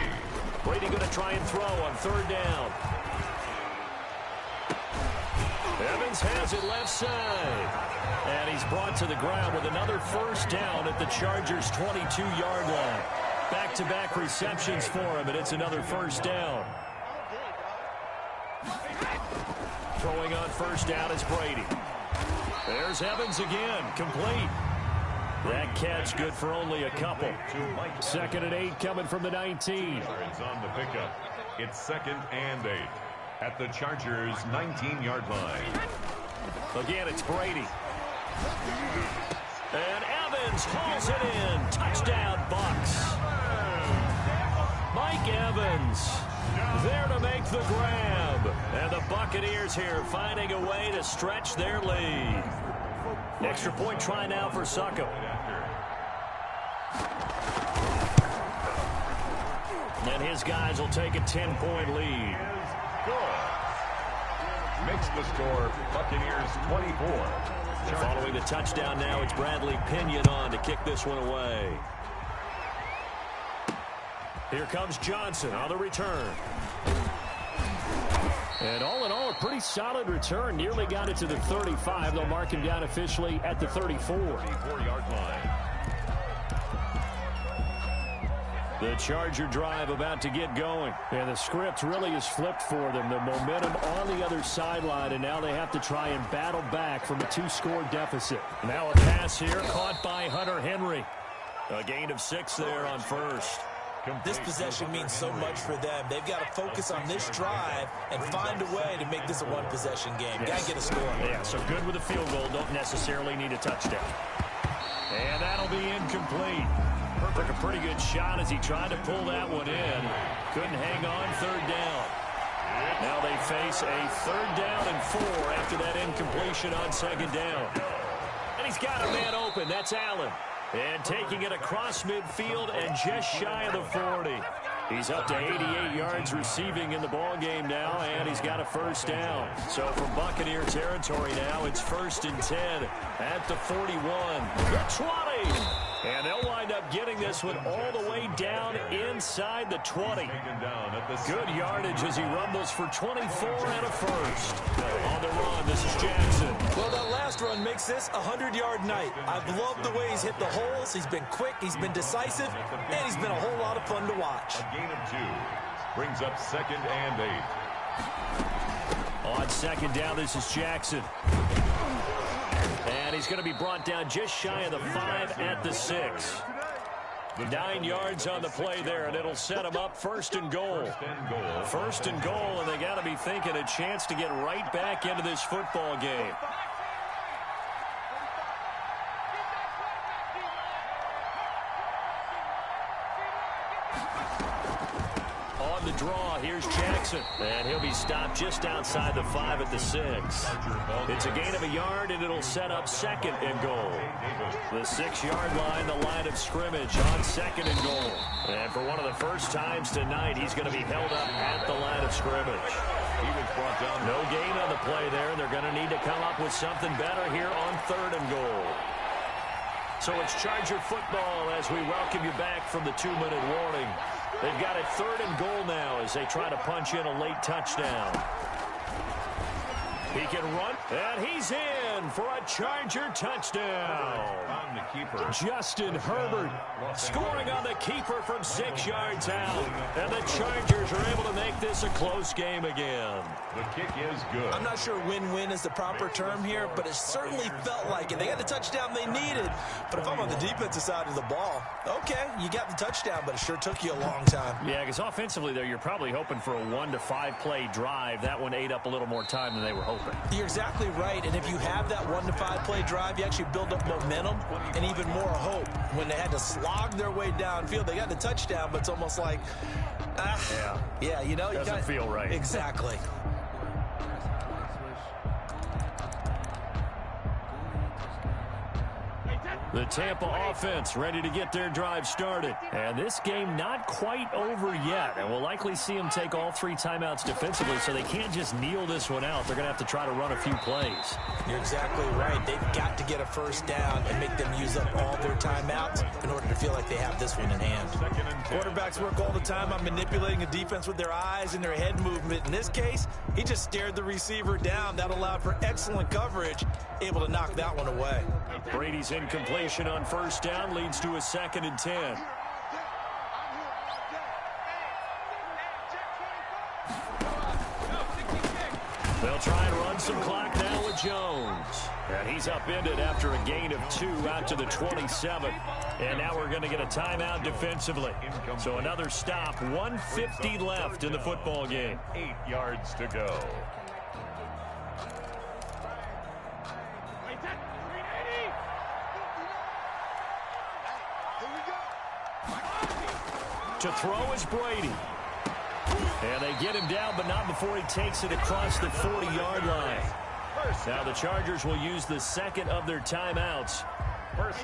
Brady going to try and throw on 3rd down. Evans has it left side. And he's brought to the ground with another first down at the Chargers' 22-yard line. Back-to-back receptions for him, and it's another first down. Throwing on first down is Brady. There's Evans again, complete. That catch good for only a couple. 2nd and 8 coming from the 19. It's on the pickup. It's 2nd and 8 at the Chargers' 19-yard line. Again, it's Brady. And Evans hauls it in. Touchdown, Bucs. Mike Evans there to make the grab. And the Buccaneers here finding a way to stretch their lead. Extra point try now for Suckup. And his guys will take a 10-point lead. Makes the score Buccaneers 24. Following the touchdown now, it's Bradley Pinion on to kick this one away. Here comes Johnson on the return. And all in all, a pretty solid return. Nearly got it to the 35. They'll mark him down officially at the 34. 34-yard line. The Charger drive about to get going. And the script really is flipped for them. The momentum on the other sideline, and now they have to try and battle back from a 2-score deficit. Now a pass here caught by Hunter Henry. A gain of 6 there on first. This possession means so much for them. They've got to focus on this drive and find a way to make this a one-possession game. Yes. Got to get a score. Yeah, so good with a field goal. Don't necessarily need a touchdown. And that'll be incomplete. Took a pretty good shot as he tried to pull that one in. Couldn't hang on 3rd down. Now they face a 3rd down and 4 after that incompletion on 2nd down. And he's got a man open. That's Allen. And taking it across midfield and just shy of the 40. He's up to 88 yards receiving in the ball game now, and he's got a first down. So from Buccaneer territory now, it's 1st and 10 at the 41. The 20. And they'll wind up getting this one all the way down inside the 20. Good yardage as he rumbles for 24 and a first. On the run, this is Jackson. Well, that last run makes this a 100-yard night. I've loved the way he's hit the holes. He's been quick, he's been decisive, and he's been a whole lot of fun to watch. A gain of 2 brings up 2nd and 8. On 2nd down, this is Jackson. And he's going to be brought down just shy of the 5 at the 6. 9 yards on the play there, and it'll set him up 1st and goal. 1st and goal, and they got to be thinking a chance to get right back into this football game. On the draw, here's Jackson. And he'll be stopped just outside the 5 at the 6. It's a gain of a yard, and it'll set up 2nd and goal. The 6-yard line, the line of scrimmage on 2nd and goal. And for one of the first times tonight, he's going to be held up at the line of scrimmage. He was brought down. No gain on the play there, and they're going to need to come up with something better here on 3rd and goal. So it's Charger football as we welcome you back from the 2-minute warning. They've got it 3rd and goal now as they try to punch in a late touchdown. He can run, and he's in for a Charger touchdown. Justin Herbert scoring on the keeper from 6 yards out. And the Chargers are able to make this a close game again. The kick is good. I'm not sure win-win is the proper term here, but it certainly felt like it. They got the touchdown they needed. But if I'm on the defensive side of the ball, okay, you got the touchdown, but it sure took you a long time. Yeah, because offensively there, you're probably hoping for a 1 to 5 play drive. That one ate up a little more time than they were hoping. You're exactly right, and if you have that 1 to 5 play drive, you actually build up momentum and even more hope. When they had to slog their way downfield, they got the touchdown, but it's almost like, yeah, you know, doesn't feel right. Exactly. The Tampa offense ready to get their drive started. And this game not quite over yet. And we'll likely see them take all 3 timeouts defensively, so they can't just kneel this one out. They're going to have to try to run a few plays. You're exactly right. They've got to get a first down and make them use up all their timeouts in order to feel like they have this one in hand. Quarterbacks work all the time on manipulating a defense with their eyes and their head movement. In this case, he just stared the receiver down. That allowed for excellent coverage, able to knock that one away. Brady's incompletion on first down leads to a 2nd and 10. They'll try and run some clock now with Jones. And he's upended after a gain of 2 out to the 27. And now we're going to get a timeout defensively. So another stop, 1:50 left in the football game. 8 yards to go. To throw is Brady. And they get him down, but not before he takes it across the 40-yard line. Now the Chargers will use the 2nd of their timeouts.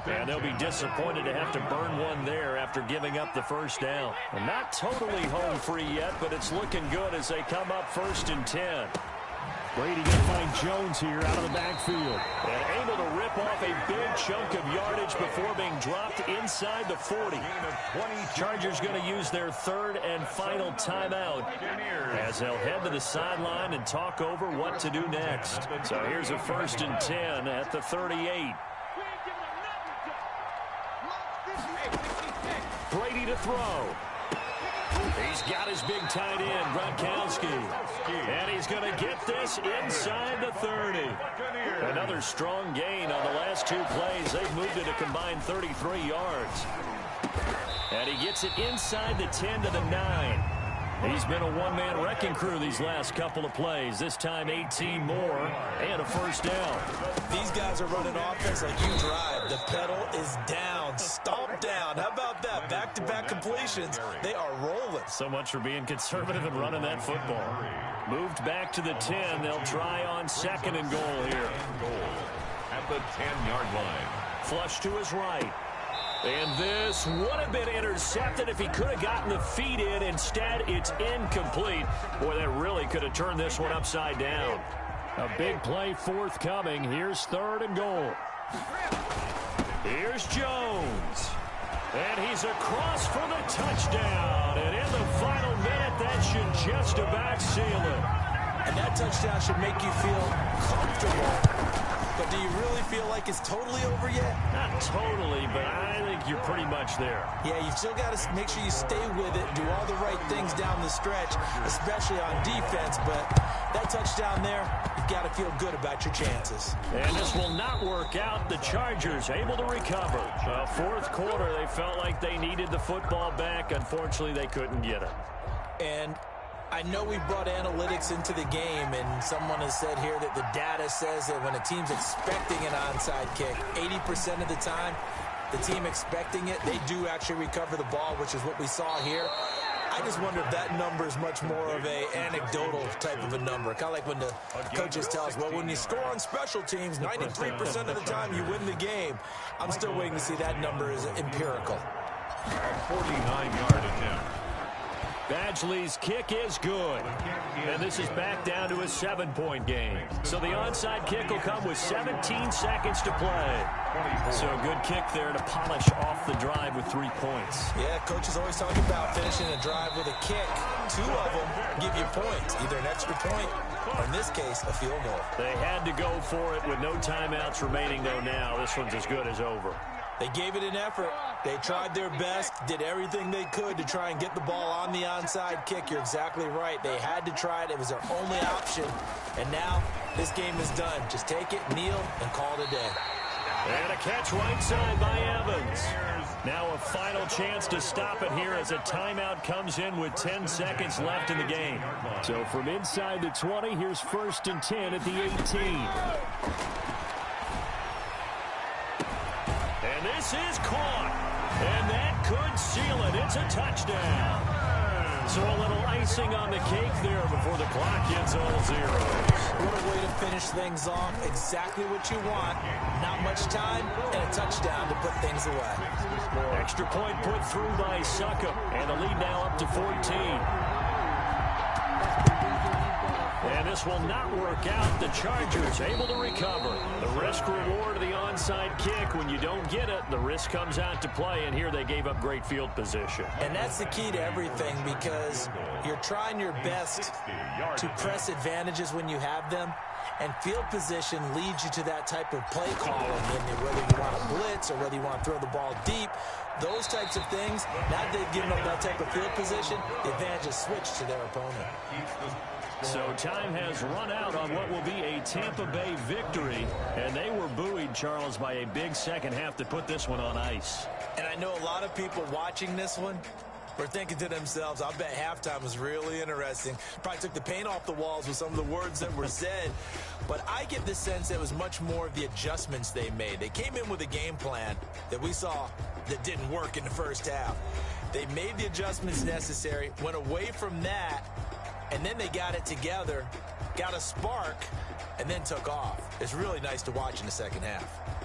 And they'll be disappointed to have to burn one there after giving up the first down. And not totally home free yet, but it's looking good as they come up 1st and 10. Brady going to find Jones here out of the backfield. And able to rip off a big chunk of yardage before being dropped inside the 40. Chargers going to use their 3rd and final timeout as they'll head to the sideline and talk over what to do next. So here's a 1st and 10 at the 38. Brady to throw. He's got his big tight end, Gronkowski. And he's going to get this inside the 30. Another strong gain on the last 2 plays. They've moved it a combined 33 yards. And he gets it inside the 10 to the 9. He's been a one-man wrecking crew these last couple of plays. This time 18 more and a first down. These guys are running offense like you drive. The pedal is down, stomped down. How about that? Back-to-back completions. They are rolling. So much for being conservative and running that football. Moved back to the 10. They'll try on 2nd and goal here. At the 10-yard line. Flush to his right. And this would have been intercepted if he could have gotten the feet in. Instead, it's incomplete. Boy, that really could have turned this one upside down. A big play forthcoming. Here's 3rd and goal. Here's Jones. And he's across for the touchdown. And in the final minute, that should just about seal it. And that touchdown should make you feel comfortable. But do you really feel like it's totally over yet? Not totally, but I think you're pretty much there. Yeah, you've still got to make sure you stay with it, do all the right things down the stretch, especially on defense. But that touchdown there, you've got to feel good about your chances. And this will not work out. The Chargers able to recover. 4th quarter, they felt like they needed the football back. Unfortunately, they couldn't get it. And I know we brought analytics into the game, and someone has said here that the data says that when a team's expecting an onside kick, 80% of the time, the team expecting it, they do actually recover the ball, which is what we saw here. I just wonder if that number is much more of a anecdotal type of a number. Kind of like when the coaches tell us, well, when you score on special teams, 93% of the time you win the game. I'm still waiting to see that number is empirical. 49-yard attempt. Badgley's kick is good. And this is back down to a 7-point game. So the onside kick will come with 17 seconds to play. So a good kick there to polish off the drive with 3 points. Yeah, coaches always talk about finishing a drive with a kick. 2 of them give you points, either an extra point or, in this case, a field goal. They had to go for it with no timeouts remaining, though, now. This one's as good as over. They gave it an effort. They tried their best, did everything they could to try and get the ball on the onside kick. You're exactly right. They had to try it. It was their only option. And now this game is done. Just take it, kneel, and call it a day. And a catch right side by Evans. Now a final chance to stop it here as a timeout comes in with 10 seconds left in the game. So from inside the 20, here's 1st and 10 at the 18. And this is caught. And that could seal it. It's a touchdown. So a little icing on the cake there before the clock hits all zeros. What a way to finish finish things off. Exactly what you want. Not much time and a touchdown to put things away. Extra point put through by Succop, and the lead now up to 14. And this will not work out. The Chargers able to recover. The risk-reward of the onside kick. When you don't get it, the risk comes out to play, and here they gave up great field position. And that's the key to everything, because you're trying your best to press advantages when you have them, and field position leads you to that type of play calling, whether you want to blitz or whether you want to throw the ball deep. Those types of things, now that they've given up that type of field position, the advantage is switched to their opponent. So time has run out on what will be a Tampa Bay victory, and they were buoyed, Charles, by a big second half to put this one on ice. And I know a lot of people watching this one were thinking to themselves, I bet halftime was really interesting. Probably took the paint off the walls with some of the words that were said. But I get the sense it was much more of the adjustments they made. They came in with a game plan that we saw that didn't work in the first half. They made the adjustments necessary, went away from that, and then they got it together, got a spark, and then took off. It's really nice to watch in the second half.